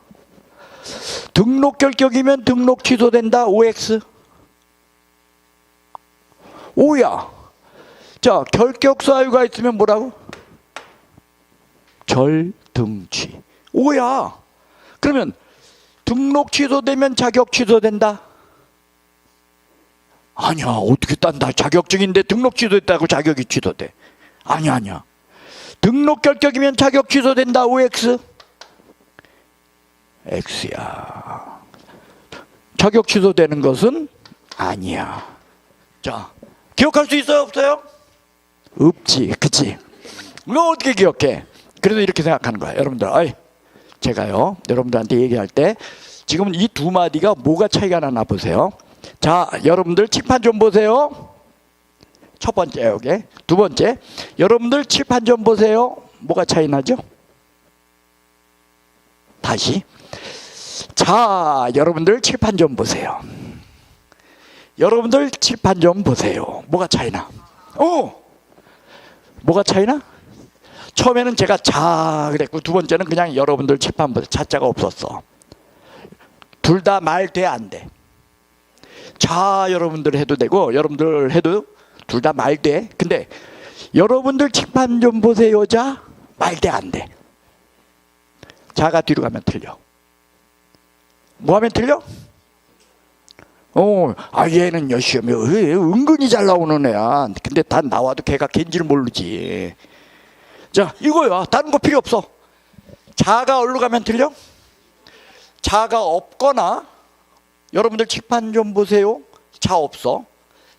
등록 결격이면 등록 취소된다. OX? O야. 자, 결격 사유가 있으면 뭐라고? 절등취. O야. 그러면 등록 취소되면 자격 취소된다? 아니야. 어떻게 딴다. 자격증인데 등록 취소됐다고 자격이 취소돼. 아니야. 등록 결격이면 자격 취소된다. OX? X야. 자격 취소되는 것은 아니야. 자, 기억할 수 있어요? 없어요? 없지. 그치? 너 어떻게 기억해? 그래서 이렇게 생각하는 거야. 여러분들, 제가요, 여러분들한테 얘기할 때 지금 이 두 마디가 뭐가 차이가 나나 보세요. 자, 여러분들 칠판 좀 보세요. 첫 번째 여기. 두 번째, 여러분들 칠판 좀 보세요. 뭐가 차이 나죠? 다시. 자, 여러분들 칠판 좀 보세요. 여러분들 칠판 좀 보세요. 뭐가 차이나? 뭐가 차이나? 처음에는 제가 자 그랬고, 두 번째는 그냥 여러분들 칠판 보세요. 자자가 없었어. 둘 다 말 돼, 안 돼? 자, 여러분들 해도 되고 여러분들 해도 둘 다 말 돼. 근데 여러분들 칠판 좀 보세요. 자, 말 돼, 안 돼? 자가 뒤로 가면 틀려. 뭐 하면 틀려? 얘는 열심히 은근히 잘 나오는 애야. 근데 다 나와도 걔가 걘지를 모르지. 자, 이거야. 다른 거 필요 없어. 자가 어디로 가면 틀려? 자가 없거나, 여러분들 칠판 좀 보세요. 자 없어.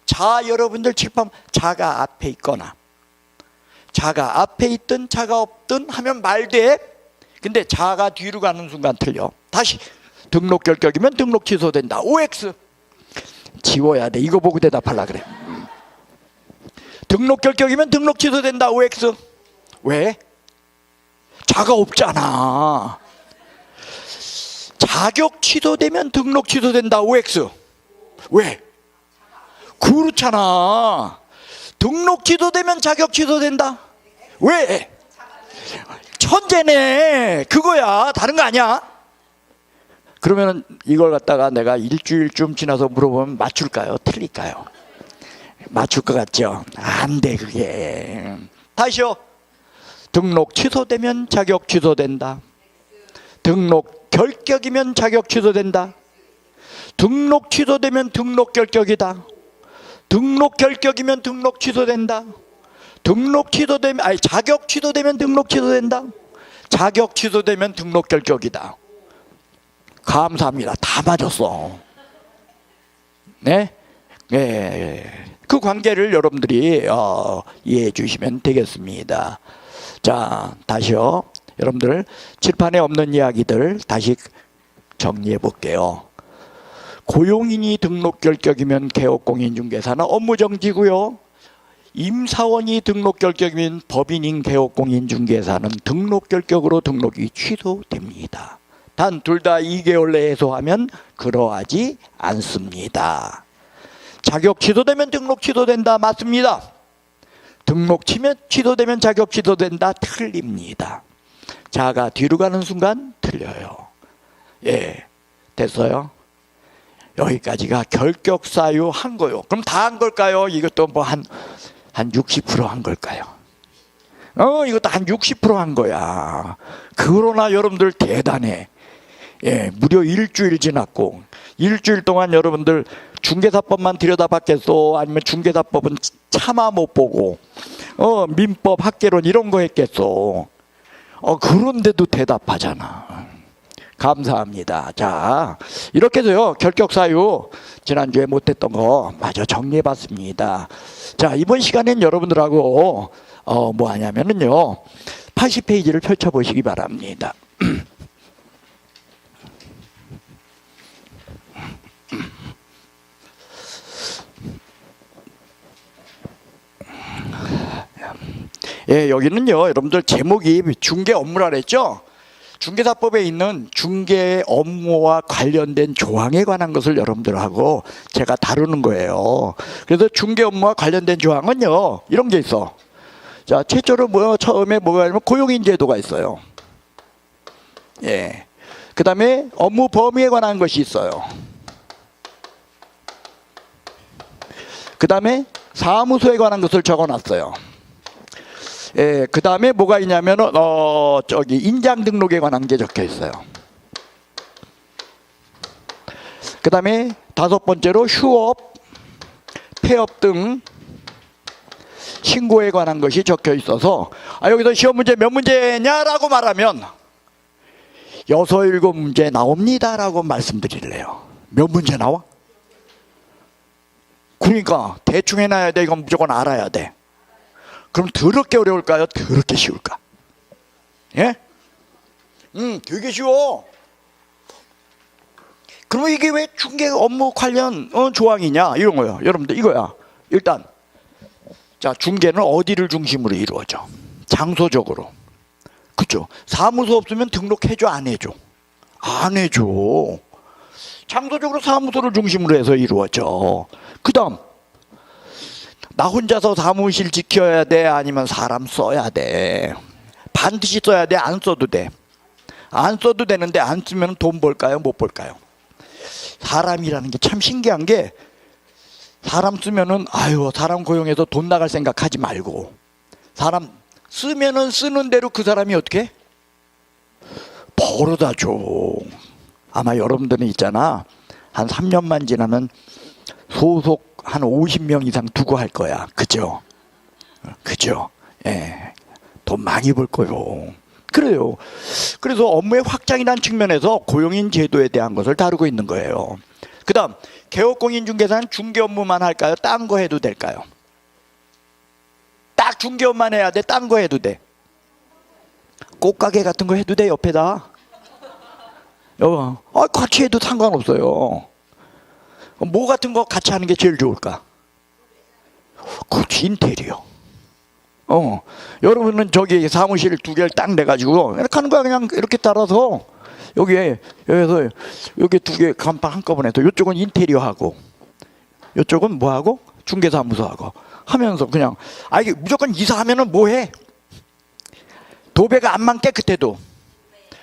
자, 여러분들 칠판, 자가 앞에 있거나, 자가 앞에 있든 자가 없든 하면 말 돼. 근데 자가 뒤로 가는 순간 틀려. 다시. 등록 결격이면 등록 취소된다. OX. 지워야 돼. 이거 보고 대답하려 그래. 등록 결격이면 등록 취소된다. OX. 왜? 자가 없잖아. 자격 취소되면 등록 취소된다. OX. 왜? 그렇잖아. 등록 취소되면 자격 취소된다. 왜? 천재네. 그거야. 다른 거 아니야. 그러면 이걸 갖다가 내가 일주일쯤 지나서 물어보면 맞출까요? 틀릴까요? 맞출 것 같죠? 안 돼, 그게. 다시요. 등록 취소되면 자격 취소된다. 등록 결격이면 자격 취소된다. 등록 취소되면 등록 결격이다. 등록 결격이면 등록 취소된다. 등록 취소되면, 자격 취소되면 등록 취소된다. 자격 취소되면 등록 결격이다. 감사합니다. 다 맞았어. 네? 그 관계를 여러분들이 이해해 주시면 되겠습니다. 자, 다시요. 여러분들 칠판에 없는 이야기들 다시 정리해 볼게요. 고용인이 등록 결격이면 개업공인중개사는 업무정지고요. 임사원이 등록 결격이면 법인인 개업공인중개사는 등록 결격으로 등록이 취소됩니다. 단 둘 다 2개월 내에 해소하면 그러하지 않습니다. 자격 취소되면 등록 취소된다. 맞습니다. 등록 취소되면 자격 취소된다. 틀립니다. 자가 뒤로 가는 순간 틀려요. 예, 됐어요? 여기까지가 결격 사유한 거요. 그럼 다 한 걸까요? 이것도 뭐 한 60% 한 걸까요? 이것도 한 60%한 거야. 그러나 여러분들 대단해. 예, 무려 일주일 지났고, 일주일 동안 여러분들 중개사법만 들여다봤겠어? 아니면 중개사법은 차마 못 보고, 민법, 학개론 이런 거 했겠어? 그런데도 대답하잖아. 감사합니다. 자, 이렇게 해서요, 결격사유 지난주에 못했던 거 마저 정리해봤습니다. 자, 이번 시간엔 여러분들하고 뭐 하냐면은요, 80페이지를 펼쳐보시기 바랍니다. 예, 여기는요, 여러분들 제목이 중개 업무라 그랬죠? 중개사법에 있는 중개 업무와 관련된 조항에 관한 것을 여러분들하고 제가 다루는 거예요. 그래서 중개 업무와 관련된 조항은요, 이런 게 있어. 자, 최초로 처음에 뭐가 있냐면 고용인제도가 있어요. 예. 그 다음에 업무 범위에 관한 것이 있어요. 그 다음에 사무소에 관한 것을 적어놨어요. 예, 그 다음에 뭐가 있냐면은, 저기, 인장 등록에 관한 게 적혀 있어요. 그 다음에 5번째로 휴업, 폐업 등 신고에 관한 것이 적혀 있어서, 여기서 시험 문제 몇 문제냐라고 말하면, 6, 7문제 나옵니다라고 말씀드릴래요. 몇 문제 나와? 그러니까, 대충 해놔야 돼. 이건 무조건 알아야 돼. 그럼 더럽게 어려울까요? 더럽게 쉬울까? 예? 되게 쉬워. 그러면 이게 왜 중개 업무 관련 조항이냐? 이런 거예요. 여러분들 이거야. 일단 자, 중개는 어디를 중심으로 이루어져? 장소적으로. 그렇죠? 사무소 없으면 등록해줘, 안 해줘? 안 해줘. 장소적으로 사무소를 중심으로 해서 이루어져. 그 다음, 나 혼자서 사무실 지켜야 돼? 아니면 사람 써야 돼? 반드시 써야 돼? 안 써도 돼? 안 써도 되는데 안 쓰면 돈 벌까요? 못 벌까요? 사람이라는 게 참 신기한 게, 사람 쓰면은 사람 고용해서 돈 나갈 생각하지 말고, 사람 쓰면은 쓰는 대로 그 사람이 어떻게 벌어다 줘. 아마 여러분들은 있잖아, 한 3년만 지나면 소속 한 50명 이상 두고 할 거야. 그죠? 그죠? 예. 돈 많이 벌 거요. 그래요. 그래서 업무의 확장이라는 측면에서 고용인 제도에 대한 것을 다루고 있는 거예요. 그 다음, 개업공인중개사는 중개 업무만 할까요? 딴 거 해도 될까요? 딱 중개 업무만 해야 돼? 딴 거 해도 돼? 꽃가게 같은 거 해도 돼? 옆에다? 같이 해도 상관없어요. 뭐 같은 거 같이 하는 게 제일 좋을까? 그렇지, 인테리어. 여러분은 저기 사무실 2개를 딱 내가지고 이렇게 하는 거야. 그냥 이렇게 따라서 여기서 여기 2개 간판 한꺼번에 해서, 이쪽은 인테리어 하고 이쪽은 뭐 하고 중개사무소 하고 하면서 그냥 이게 무조건 이사하면은 뭐 해? 도배가 암만 깨끗해도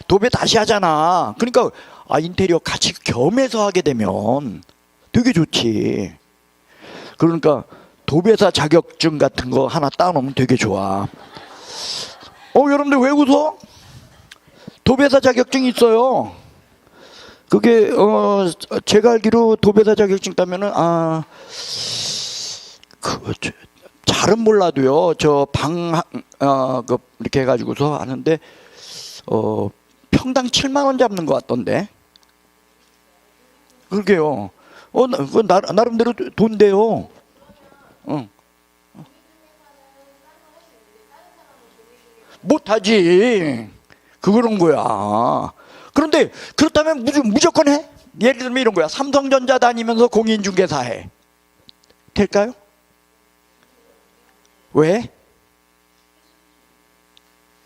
도배 다시 하잖아. 그러니까 인테리어 같이 겸해서 하게 되면 되게 좋지. 그러니까 도배사 자격증 같은 거 하나 따놓으면 되게 좋아. 여러분들 왜 웃어? 도배사 자격증이 있어요. 그게 제가 알기로 도배사 자격증 따면은 잘은 몰라도요, 이렇게 해가지고서 하는데 평당 7만 원 잡는 것 같던데. 그러게요. 나름대로 돈대요. 못하지. 그런 거야. 그런데 그렇다면 무조건 해? 예를 들면 이런 거야. 삼성전자 다니면서 공인중개사 해. 될까요? 왜?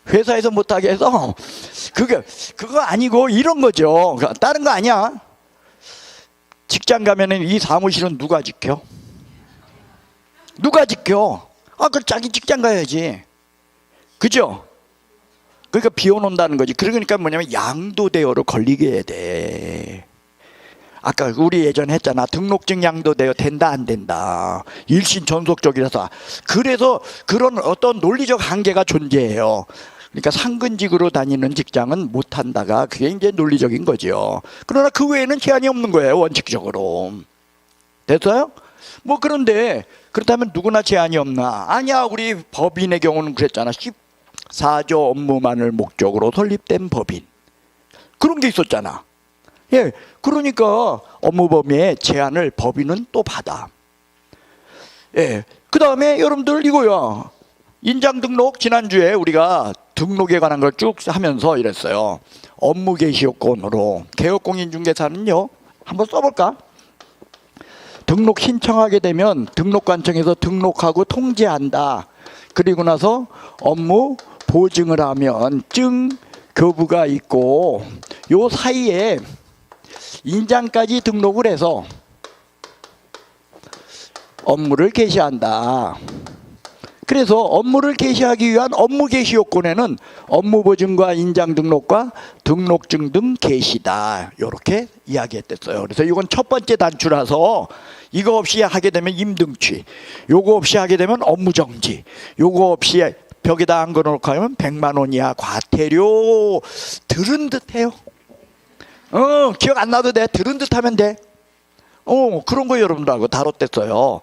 회사에서 못하게 해서 그거 아니고 이런 거죠. 다른 거 아니야. 직장 가면은 이 사무실은 누가 지켜? 누가 지켜? 그 자기 직장 가야지. 그죠? 그러니까 비워놓는다는 거지. 그러니까 뭐냐면 양도대여로 걸리게 해야 돼. 아까 우리 예전에 했잖아. 등록증 양도대여 된다 안 된다. 일신 전속적이라서. 그래서 그런 어떤 논리적 한계가 존재해요. 그러니까 상근직으로 다니는 직장은 못한다가 그게 이제 논리적인 거죠. 그러나 그 외에는 제한이 없는 거예요. 원칙적으로. 됐어요? 뭐 그런데 그렇다면 누구나 제한이 없나? 아니야. 우리 법인의 경우는 그랬잖아. 14조 업무만을 목적으로 설립된 법인. 그런 게 있었잖아. 예, 그러니까 업무 범위에 제한을 법인은 또 받아. 예, 그 다음에 여러분들 이거야. 인장 등록 지난주에 우리가 등록에 관한 걸 쭉 하면서 이랬어요. 업무 개시 요건으로 개업공인중개사는요. 한번 써볼까? 등록 신청하게 되면 등록관청에서 등록하고 통지한다. 그리고 나서 업무 보증을 하면 증 교부가 있고 요 사이에 인장까지 등록을 해서 업무를 개시한다. 그래서 업무를 개시하기 위한 업무 개시 요건에는 업무 보증과 인장 등록과 등록증 등 개시다. 이렇게 이야기했댔어요. 그래서 이건 첫 번째 단추라서 이거 없이 하게 되면 임등취, 요거 없이 하게 되면 업무 정지, 요거 없이 벽에다 안 걸어놓고 하면 100만 원 이하 과태료. 들은 듯해요. 기억 안 나도 돼. 들은 듯 하면 돼. 그런 거 여러분들하고 다뤘댔어요.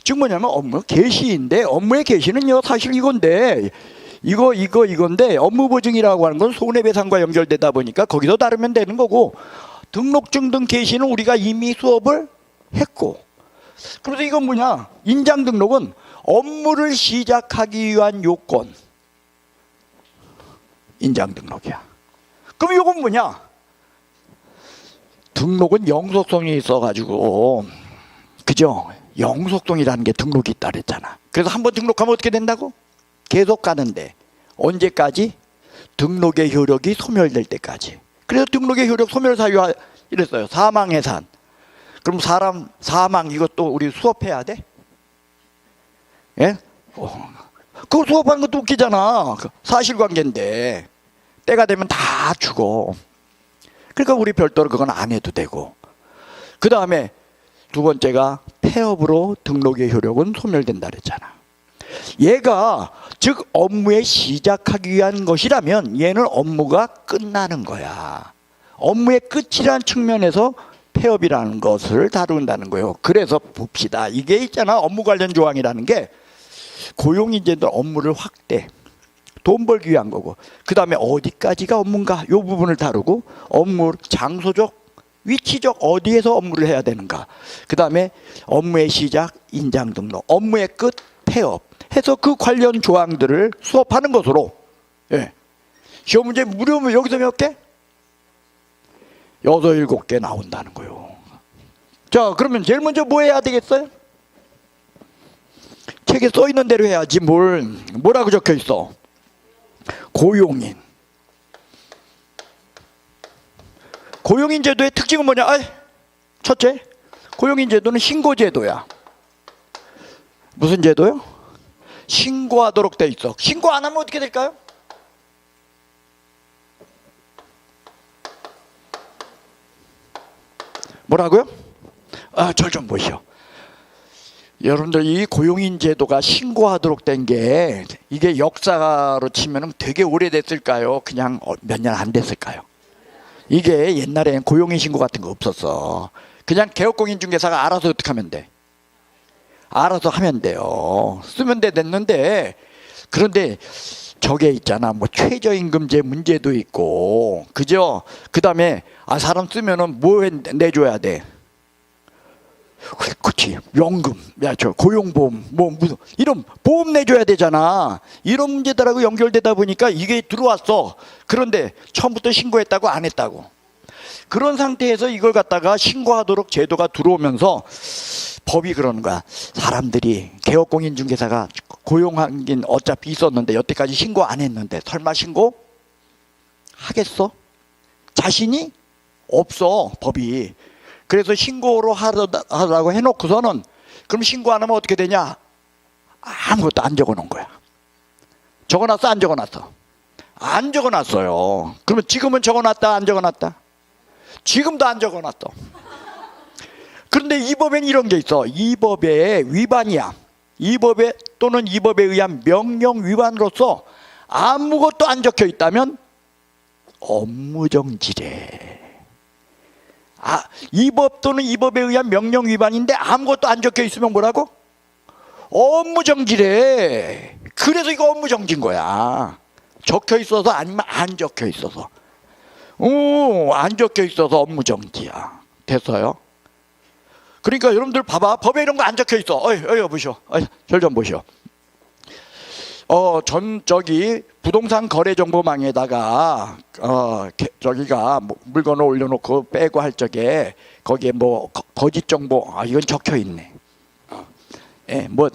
지금 뭐냐면 업무 개시인데, 업무의 개시는요 사실 이건데, 이건데 업무 보증이라고 하는 건 손해배상과 연결되다 보니까 거기서 다루면 되는 거고, 등록증 등 개시는 우리가 이미 수업을 했고, 그래서 이건 뭐냐, 인장 등록은 업무를 시작하기 위한 요건, 인장 등록이야. 그럼 이건 뭐냐, 등록은 영속성이 있어가지고, 그죠? 영속성이라는 게 등록이 있다 그랬잖아. 그래서 한번 등록하면 어떻게 된다고? 계속 가는데 언제까지? 등록의 효력이 소멸될 때까지. 그래서 등록의 효력 소멸 사유 이랬어요. 사망 해산. 그럼 사람 사망 이것도 우리 수업해야 돼? 예? 그거 수업하는 것도 웃기잖아. 사실관계인데 때가 되면 다 죽어. 그러니까 우리 별도로 그건 안 해도 되고, 그 다음에 두 번째가 폐업으로 등록의 효력은 소멸된다 그랬잖아. 얘가 즉 업무에 시작하기 위한 것이라면 얘는 업무가 끝나는 거야. 업무의 끝이라는 측면에서 폐업이라는 것을 다룬다는 거예요. 그래서 봅시다. 이게 있잖아. 업무 관련 조항이라는 게 고용인재들 업무를 확대, 돈 벌기 위한 거고, 그 다음에 어디까지가 업무인가 이 부분을 다루고, 업무 장소적 위치적 어디에서 업무를 해야 되는가, 그 다음에 업무의 시작 인장 등록, 업무의 끝 폐업 해서 그 관련 조항들을 수업하는 것으로, 예, 시험 문제 무료면 여기서 몇 개? 6, 7개 나온다는 거예요. 자, 그러면 제일 먼저 뭐 해야 되겠어요? 책에 써 있는 대로 해야지. 뭐라고 적혀 있어? 고용인. 고용인 제도의 특징은 뭐냐? 첫째, 고용인 제도는 신고 제도야. 무슨 제도요? 신고하도록 돼 있어. 신고 안 하면 어떻게 될까요? 뭐라고요? 절 좀 보시오. 여러분들 이 고용인 제도가 신고하도록 된 게 이게 역사로 치면 되게 오래됐을까요? 그냥 몇 년 안 됐을까요? 이게 옛날엔 고용인 신고 같은 거 없었어. 그냥 개업공인중개사가 알아서 어떻게 하면 돼? 알아서 하면 돼요. 쓰면 됐는데, 그런데 저게 있잖아. 뭐 최저임금제 문제도 있고, 그죠? 그 다음에 사람 쓰면은 뭐 내줘야 돼? 그렇지, 연금, 고용보험, 무슨 이런 보험 내줘야 되잖아. 이런 문제들하고 연결되다 보니까 이게 들어왔어. 그런데 처음부터 신고했다고 안 했다고. 그런 상태에서 이걸 갖다가 신고하도록 제도가 들어오면서 법이 그러는 거야. 사람들이 개업공인중개사가 고용하긴 어차피 있었는데 여태까지 신고 안 했는데 설마 신고 하겠어? 자신이 없어, 법이. 그래서 신고로 하라고 해놓고서는 그럼 신고 안 하면 어떻게 되냐? 아무것도 안 적어놓은 거야. 적어놨어, 안 적어놨어? 안 적어놨어요. 그러면 지금은 적어놨다, 안 적어놨다? 지금도 안 적어놨어. 그런데 이 법에는 이런 게 있어. 이 법의 위반이야. 이 법에 또는 이 법에 의한 명령 위반으로서 아무것도 안 적혀 있다면 업무정지래. 이 법 또는 이 법에 의한 명령 위반인데 아무것도 안 적혀 있으면 뭐라고? 업무정지래. 그래서 이거 업무정지인 거야. 적혀 있어서 아니면 안 적혀 있어서. 안 적혀 있어서 업무정지야. 됐어요? 그러니까 여러분들 봐봐. 법에 이런 거 안 적혀 있어. 보시오. 절 좀 보시오. 저기 부동산 거래정보망에다가 저기가 물건을 올려놓고 빼고 할 적에 거기에 뭐 거짓 정보 이건 적혀 있네. 뭐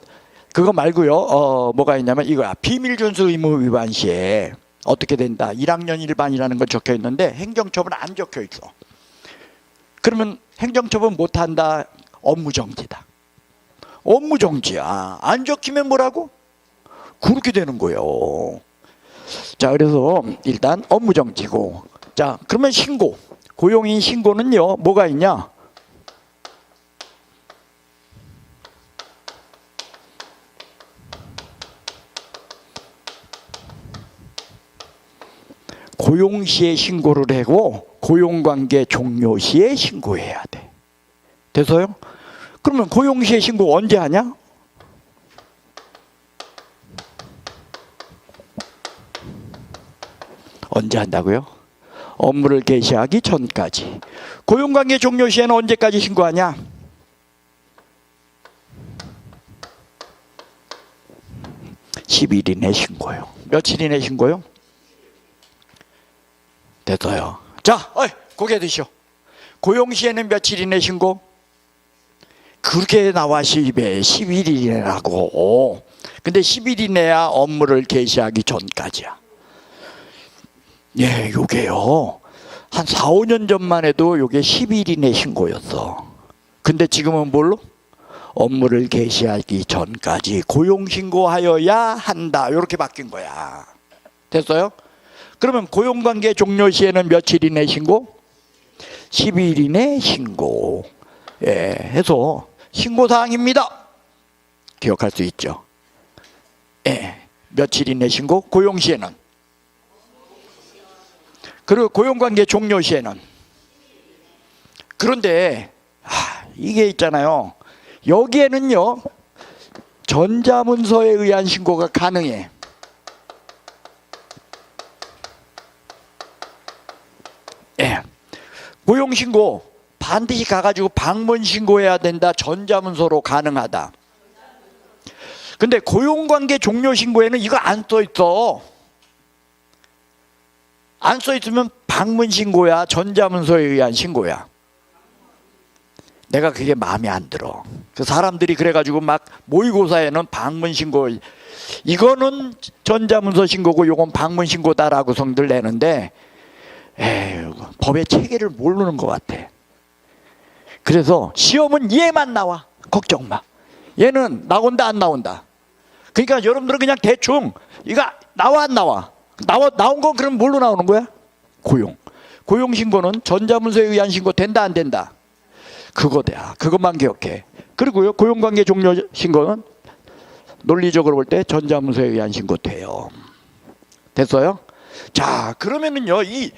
그거 말고요. 뭐가 있냐면 이거야. 비밀준수 의무 위반 시에 어떻게 된다. 1학년 1반이라는 건 적혀 있는데 행정처분 안 적혀 있어. 그러면 행정처분 못한다. 업무정지다. 업무정지야. 안 적히면 뭐라고? 그렇게 되는 거예요. 자, 그래서 일단 업무정지고. 자, 그러면 신고. 고용인 신고는요, 뭐가 있냐? 고용 시에 신고를 하고 고용관계 종료 시에 신고해야 돼. 돼서요? 그러면 고용 시에 신고 언제 하냐? 언제 한다고요? 업무를 개시하기 전까지. 고용관계 종료 시에는 언제까지 신고하냐? (10일) 이내 신고요. 며칠 이내 신고요? 됐어요. 자, 고개 드시오. 고용 시에는 며칠 이내 신고? 그렇게 나와 10일 이내라고. 근데 10일 이내야 업무를 개시하기 전까지야. 예, 요게요. 한 4, 5년 전만 해도 요게 10일 이내 신고였어. 근데 지금은 뭘로? 업무를 개시하기 전까지 고용신고하여야 한다. 이렇게 바뀐 거야. 됐어요? 그러면 고용관계 종료 시에는 며칠 이내 신고? 10일 이내 신고. 해서 신고사항입니다. 기억할 수 있죠? 며칠 이내 신고? 고용 시에는? 그리고 고용관계 종료 시에는? 그런데 이게 있잖아요. 여기에는요, 전자문서에 의한 신고가 가능해. 고용신고 반드시 가가지고 방문신고해야 된다. 전자문서로 가능하다. 근데 고용관계 종료신고에는 이거 안 써있어. 안 써있으면 방문신고야, 전자문서에 의한 신고야. 내가 그게 마음에 안 들어. 그 사람들이 그래가지고 막 모의고사에는 방문신고, 이거는 전자문서 신고고 요건 방문신고다라고 성들 내는데 법의 체계를 모르는 것 같아. 그래서 시험은 얘만 나와. 걱정 마. 얘는 나온다 안 나온다. 그러니까 여러분들은 그냥 대충 이거 나와 안 나와. 나온 건 그럼 뭘로 나오는 거야? 고용신고는 전자문서에 의한 신고 된다 안 된다? 그거야. 그것만 기억해. 그리고요, 고용관계 종료 신고는 논리적으로 볼 때 전자문서에 의한 신고 돼요. 됐어요? 자, 그러면은요, 이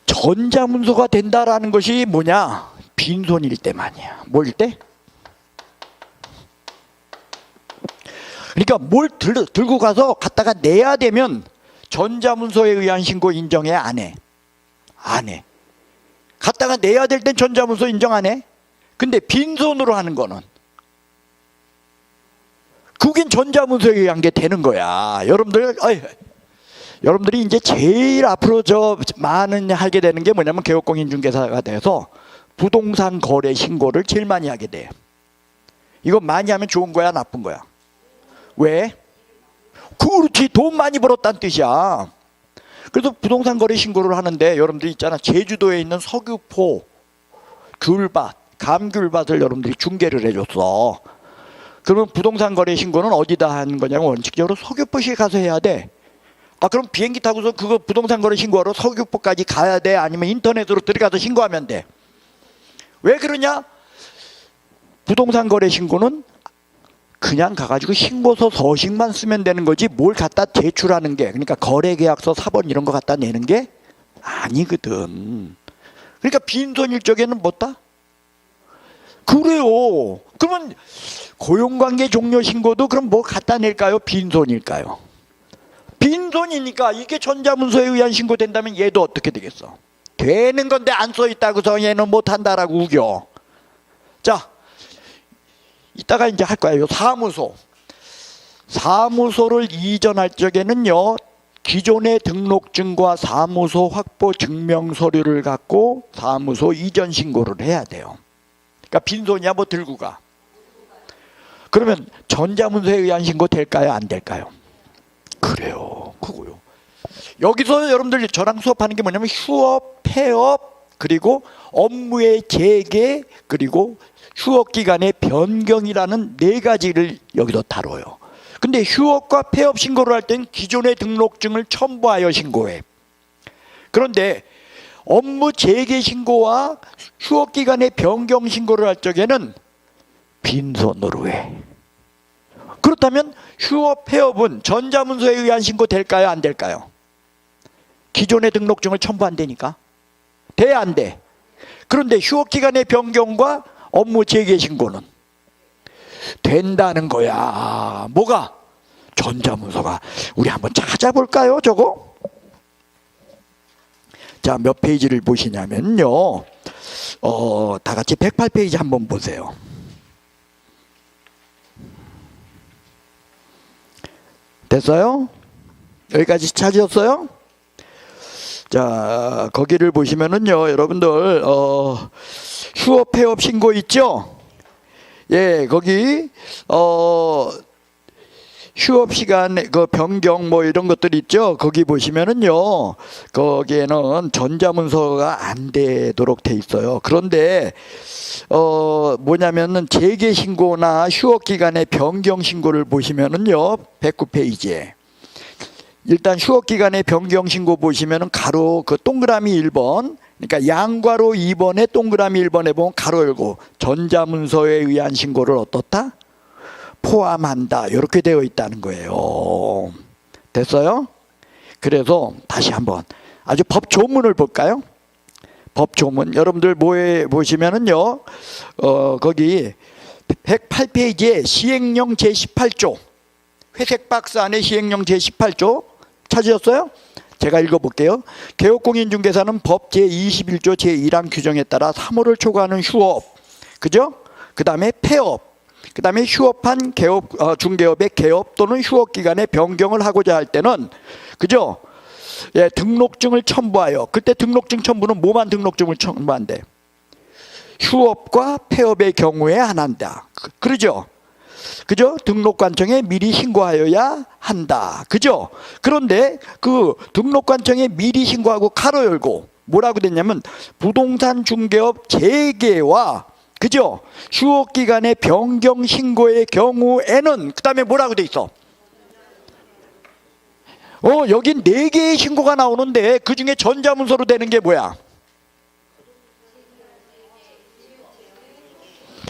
전자문서가 된다라는 것이 뭐냐? 빈손일 때만이야. 뭐일 때? 그러니까 뭘 들고 가서 갖다가 내야 되면 전자문서에 의한 신고 인정해? 안 해? 안 해. 갖다가 내야 될 땐 전자문서 인정 안 해? 근데 빈손으로 하는 거는 그긴 전자문서에 의한 게 되는 거야. 여러분들이 이제 제일 앞으로 많은 하게 되는 게 뭐냐면 개업공인중개사가 돼서 부동산 거래 신고를 제일 많이 하게 돼. 이거 많이 하면 좋은 거야, 나쁜 거야? 왜? 그렇지, 돈 많이 벌었다는 뜻이야. 그래서 부동산 거래 신고를 하는데 여러분들 있잖아. 제주도에 있는 석유포 귤밭, 감귤밭을 여러분들이 중개를 해줬어. 그러면 부동산 거래 신고는 어디다 하는 거냐면 원칙적으로 석유포시에 가서 해야 돼. 아, 그럼 비행기 타고서 그거 부동산 거래 신고하러 석유포까지 가야 돼? 아니면 인터넷으로 들어가서 신고하면 돼? 왜 그러냐? 부동산 거래 신고는 그냥 가가지고 신고서 서식만 쓰면 되는 거지 뭘 갖다 제출하는 게, 그러니까 거래계약서 사본 이런 거 갖다 내는 게 아니거든. 그러니까 빈손일 적에는 뭐다? 그래요. 그러면 고용관계 종료 신고도 그럼 뭐 갖다 낼까요? 빈손일까요? 빈손이니까 이게 전자문서에 의한 신고된다면 얘도 어떻게 되겠어? 되는 건데 안 써있다고서 얘는 못한다라고 우겨. 자, 이따가 이제 할 거예요. 사무소를 이전할 적에는요, 기존의 등록증과 사무소 확보 증명 서류를 갖고 사무소 이전 신고를 해야 돼요. 그러니까 빈손이야 뭐 들고 가. 그러면 전자문서에 의한 신고 될까요? 안 될까요? 그래요. 그거요. 여기서 여러분들 저랑 수업하는 게 뭐냐면 휴업, 폐업, 그리고 업무의 재개, 그리고 휴업기간의 변경이라는 네 가지를 여기서 다뤄요. 근데 휴업과 폐업 신고를 할 땐 기존의 등록증을 첨부하여 신고해. 그런데 업무 재개 신고와 휴업기간의 변경 신고를 할 적에는 빈손으로 해. 그렇다면 휴업, 폐업은 전자문서에 의한 신고 될까요? 안 될까요? 기존의 등록증을 첨부 안 되니까. 돼? 안 돼? 그런데 휴업기간의 변경과 업무 재개 신고는 된다는 거야. 뭐가? 전자문서가. 우리 한번 찾아볼까요? 저거? 자, 몇 페이지를 보시냐면요, 다 같이 108페이지 한번 보세요. 됐어요? 여기까지 찾으셨어요? 자, 거기를 보시면은요, 여러분들 휴업 폐업 신고 있죠? 예, 거기 휴업 시간 그 변경 뭐 이런 것들 있죠? 거기 보시면은요, 거기에는 전자문서가 안 되도록 돼 있어요. 그런데 뭐냐면은 재개 신고나 휴업 기간의 변경 신고를 보시면은요, 109페이지에 일단 휴업 기간의 변경 신고 보시면은 가로 그 동그라미 1번, 그러니까 양괄호 2번에 동그라미 1번에 보면 가로 열고 전자문서에 의한 신고를 어떻다? 포함한다. 이렇게 되어 있다는 거예요. 됐어요? 그래서 다시 한번 아주 법조문을 볼까요? 법조문 여러분들 뭐에 보시면은요, 거기 108페이지에 시행령 제18조, 회색 박스 안에 시행령 제18조 찾으셨어요? 제가 읽어볼게요. 개업공인중개사는 법 제21조 제1항 규정에 따라 3호를 초과하는 휴업, 그죠? 그 다음에 폐업, 그 다음에 휴업한 개업, 중개업의 개업 또는 휴업 기간의 변경을 하고자 할 때는, 그죠? 예, 등록증을 첨부하여. 그때 등록증 첨부는 뭐만 등록증을 첨부한대? 휴업과 폐업의 경우에 안 한다. 그러죠? 그죠? 등록관청에 미리 신고하여야 한다. 그죠? 그런데 그 등록관청에 미리 신고하고 가로 열고 뭐라고 됐냐면 부동산 중개업 재개와, 그죠? 휴업기간의 변경 신고의 경우에는, 그 다음에 뭐라고 돼 있어? 여긴 4개의 신고가 나오는데 그 중에 전자문서로 되는 게 뭐야?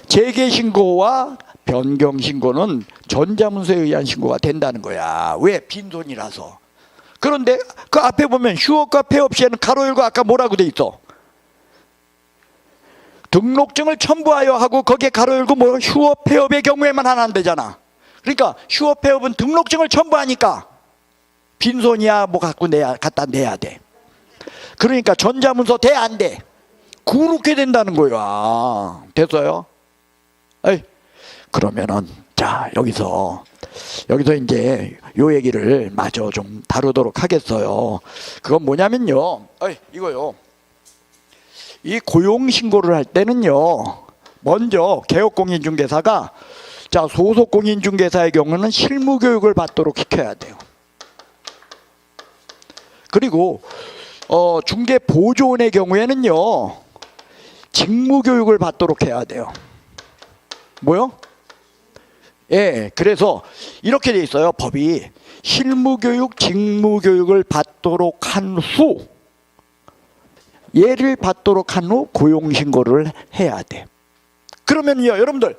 재개 신고와 변경 신고는 전자문서에 의한 신고가 된다는 거야. 왜? 빈손이라서. 그런데 그 앞에 보면 휴업과 폐업 시에는 가로 열고 아까 뭐라고 돼 있어? 등록증을 첨부하여 하고 거기에 가로 열고 뭐 휴업 폐업의 경우에만 안 한대잖아. 그러니까 휴업 폐업은 등록증을 첨부하니까 빈손이야 뭐 갖다 내야 돼. 그러니까 전자문서 돼 안 돼? 그렇게 된다는 거야. 됐어요? 에이, 그러면은 자 여기서 이제 요 얘기를 마저 좀 다루도록 하겠어요. 그건 뭐냐면요, 이거요. 이 고용신고를 할 때는요, 먼저 개업공인중개사가, 자, 소속공인중개사의 경우는 실무교육을 받도록 시켜야 돼요. 그리고 중개 보조원의 경우에는요, 직무교육을 받도록 해야 돼요. 뭐요? 예, 그래서 이렇게 돼 있어요. 법이 실무교육, 직무교육을 받도록 한 후, 얘를 받도록 한 후 고용신고를 해야 돼. 그러면요, 여러분들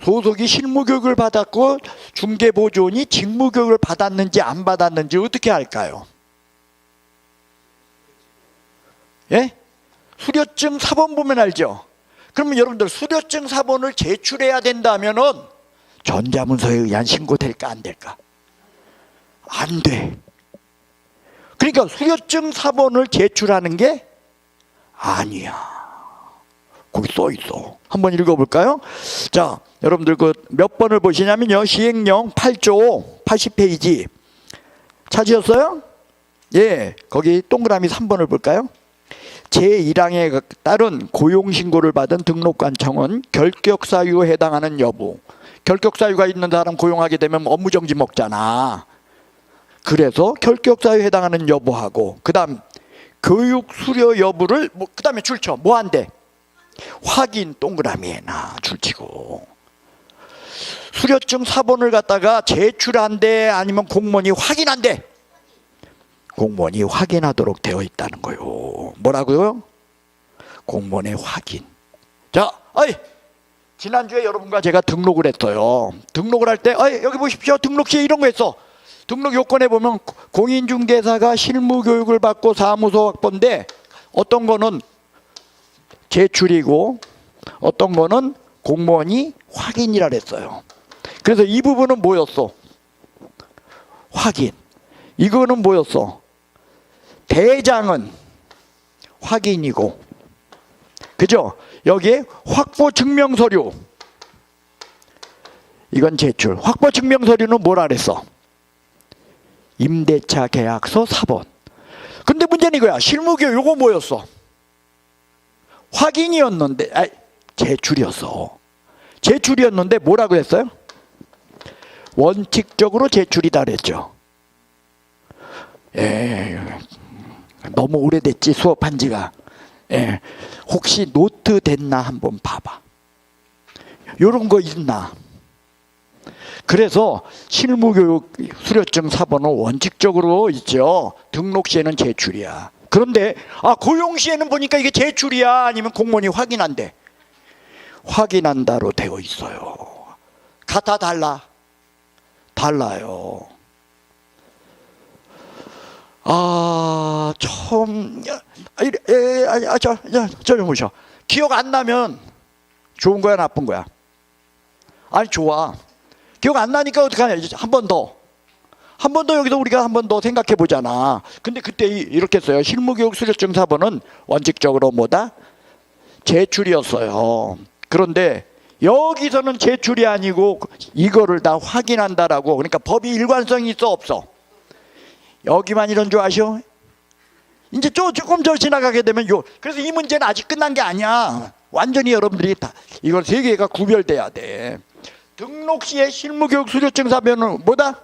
소속이 실무교육을 받았고 중개보조원이 직무교육을 받았는지 안 받았는지 어떻게 할까요? 예? 수료증 사본 보면 알죠? 그러면 여러분들 수료증 사본을 제출해야 된다면은 전자문서에 의한 신고될까 안 될까? 안 돼. 그러니까 수료증 사본을 제출하는 게 아니야. 거기 써 있어. 한번 읽어볼까요? 자, 여러분들 그 몇 번을 보시냐면요, 시행령 8조 80페이지 찾으셨어요? 예, 거기 동그라미 3번을 볼까요? 제1항에 따른 고용신고를 받은 등록관청은 결격사유에 해당하는 여부. 결격사유가 있는 사람 고용하게 되면 업무정지 먹잖아. 그래서 결격사유에 해당하는 여부하고, 그 다음 교육 수료 여부를 그 다음에 줄쳐 뭐 한대? 확인 동그라미에 나 줄치고. 수료증 사본을 갖다가 제출한대 아니면 공무원이 확인한대? 공무원이 확인하도록 되어 있다는 거요. 뭐라고요? 공무원의 확인. 자, 지난주에 여러분과 제가 등록을 했어요. 등록을 할 때 여기 보십시오. 등록시에 이런 거 했어. 등록 요건에 보면 공인중개사가 실무교육을 받고 사무소 확보인데 어떤 거는 제출이고 어떤 거는 공무원이 확인이라 그랬어요. 그래서 이 부분은 뭐였어? 확인. 이거는 뭐였어? 대장은 확인이고, 그죠? 여기에 확보 증명서류, 이건 제출. 확보 증명서류는 뭐라 그랬어? 임대차 계약서 사본. 근데 문제는 이거야. 실무교육 요거 뭐였어? 확인이었는데 제출이었어. 제출이었는데 뭐라고 했어요? 원칙적으로 제출이다 그랬죠. 너무 오래됐지 수업한 지가. 혹시 노트 됐나 한번 봐봐. 요런 거 있나. 그래서 실무교육 수료증 사본은 원칙적으로 있죠. 등록시에는 제출이야. 그런데 고용시에는 보니까 이게 제출이야 아니면 공무원이 확인한대? 확인한다로 되어 있어요. 같아 달라? 달라요. 처음 저 보셔. 기억 안 나면 좋은 거야 나쁜 거야? 아니 좋아. 기억 안 나니까 어떡하냐. 한 번 더 여기서 우리가 한 번 더 생각해 보잖아. 근데 그때 이렇게 써요. 실무교육 수료증 사본은 원칙적으로 뭐다? 제출이었어요. 그런데 여기서는 제출이 아니고 이거를 다 확인한다라고. 그러니까 법이 일관성이 있어 없어? 여기만 이런 줄 아셔? 이제 조금 더 지나가게 되면 그래서 이 문제는 아직 끝난 게 아니야. 완전히 여러분들이 다 이걸 세 개가 구별돼야 돼. 등록시에 실무교육 수료증 사본은 뭐다?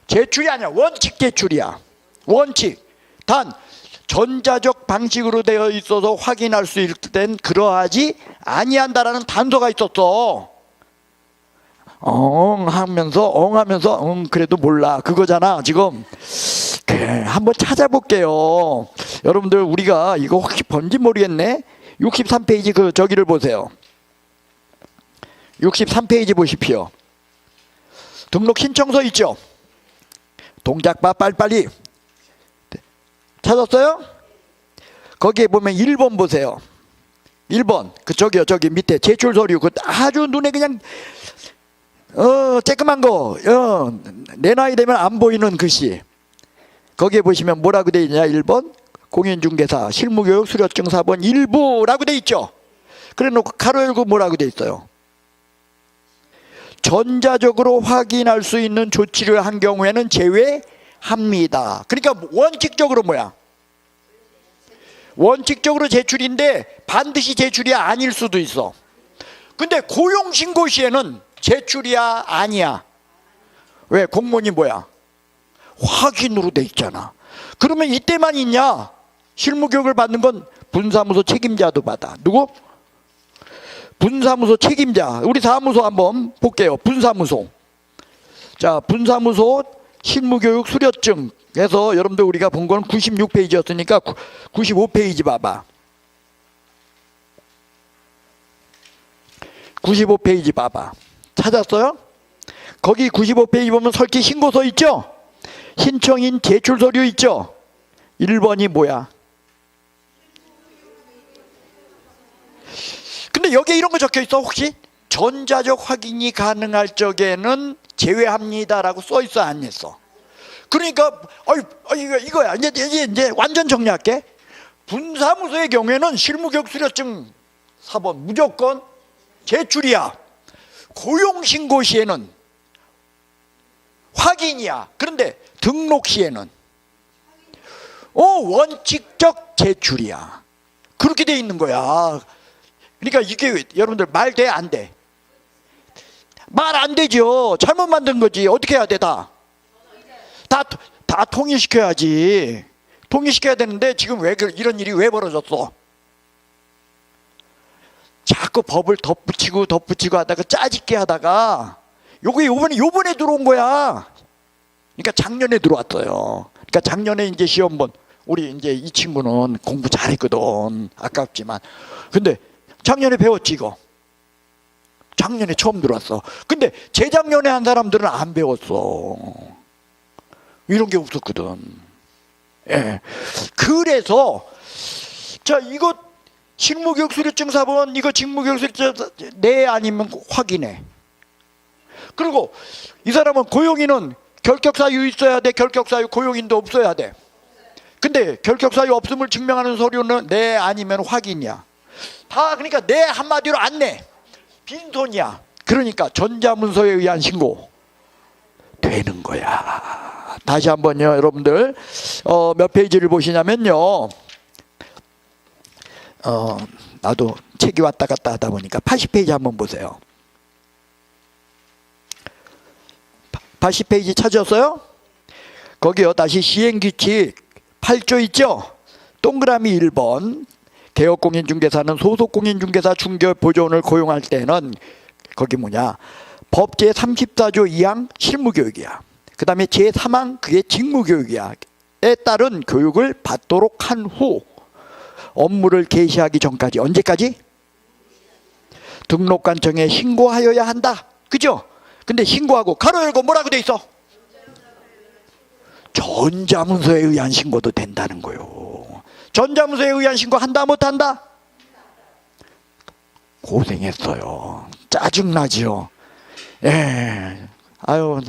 제출이 아니야. 원칙 제출이야. 원칙. 단 전자적 방식으로 되어 있어서 확인할 수 있을 땐 그러하지 아니한다라는 단서가 있었어. 하면서 그래도 몰라 그거잖아 지금. 한번 찾아볼게요. 여러분들 우리가 이거 혹시 뭔지 모르겠네. 63페이지 저기를 보세요. 63페이지 보십시오. 등록 신청서 있죠? 동작 봐 빨리빨리. 찾았어요? 거기에 보면 1번 보세요. 1번 저기 밑에 제출 서류 아주 눈에 그냥 쬐끄만 거 내 나이 되면 안 보이는 글씨. 거기에 보시면 뭐라고 돼 있냐? 1번 공인중개사 실무교육 수료증 사본 일부라고 돼 있죠. 그래 놓고 가로 열고 뭐라고 돼 있어요? 전자적으로 확인할 수 있는 조치를 한 경우에는 제외합니다. 그러니까 원칙적으로 뭐야? 원칙적으로 제출인데 반드시 제출이 아닐 수도 있어. 근데 고용신고 시에는 제출이야 아니야? 왜? 공무원이 뭐야? 확인으로 돼 있잖아. 그러면 이때만 있냐? 실무교육을 받는 건 분사무소 책임자도 받아. 누구? 분사무소 책임자. 우리 사무소 한번 볼게요. 분사무소. 자, 분사무소 실무교육 수료증 해서 여러분들 우리가 본 건 96페이지였으니까 95페이지 봐봐. 95페이지 봐봐. 찾았어요? 거기 95페이지 보면 설치 신고서 있죠? 신청인 제출 서류 있죠? 1번이 뭐야? 근데 여기에 이런 거 적혀 있어 혹시? 전자적 확인이 가능할 적에는 제외합니다라고 써 있어 안 했어? 그러니까 이거야. 이제 완전 정리할게. 분사무소의 경우에는 실무교육 수료증 4번 무조건 제출이야. 고용신고 시에는 확인이야. 그런데 등록 시에는 원칙적 제출이야. 그렇게 돼 있는 거야. 그러니까 이게 여러분들 말 돼 안 돼? 말 안 되죠. 잘못 만든 거지. 어떻게 해야 돼? 다 통일시켜야지. 통일시켜야 되는데 지금 왜 이런 일이 왜 벌어졌어? 자꾸 법을 덧붙이고 하다가 짜집게 하다가 요번에 들어온 거야. 그러니까 작년에 들어왔어요. 그러니까 작년에 이제 시험 본 우리 이제 이 친구는 공부 잘했거든. 아깝지만. 근데 작년에 배웠지 이거. 작년에 처음 들어왔어. 근데 재작년에 한 사람들은 안 배웠어. 이런 게 없었거든. 예. 그래서 자 이거 실무교육 수료증 4번 이거 직무교육 수료증 네 아니면 확인해. 그리고 이 사람은 고용인은 결격사유 있어야 돼. 결격사유 고용인도 없어야 돼. 근데 결격사유 없음을 증명하는 서류는 네 아니면 확인이야. 다 그러니까 네 한마디로 안 내. 빈손이야. 그러니까 전자문서에 의한 신고 되는 거야. 다시 한번요 여러분들 몇 페이지를 보시냐면요 나도 책이 왔다 갔다 하다 보니까 80페이지 한번 보세요. 80페이지 찾았어요? 거기요 다시 시행규칙 8조 있죠? 동그라미 1번 개업공인중개사는 소속공인중개사 중개보조원을 고용할 때는 거기 뭐냐 법 제34조 2항 실무교육이야. 그 다음에 제3항 그게 직무교육이야. 에 따른 교육을 받도록 한 후 업무를 개시하기 전까지 언제까지? 등록관청에 신고하여야 한다. 그죠? 근데 신고하고 가로 열고 뭐라고 돼 있어? 전자문서에 의한 신고도 된다는 거요. 전자문서에 의한 신고 한다 못한다? 고생했어요. 짜증나지요. 예. 아유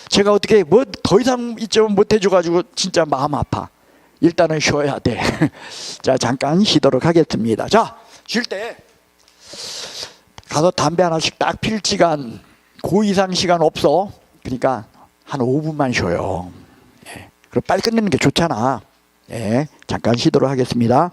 제가 어떻게 뭐 더 이상 이점 못 해줘가지고 진짜 마음 아파. 일단은 쉬어야 돼. 자 잠깐 쉬도록 하겠습니다. 자 쉴 때 가서 담배 하나씩 딱 필 시간 그 이상 시간 없어. 그러니까 한 5분만 쉬어요. 예. 그럼 빨리 끝내는 게 좋잖아. 예. 잠깐 쉬도록 하겠습니다.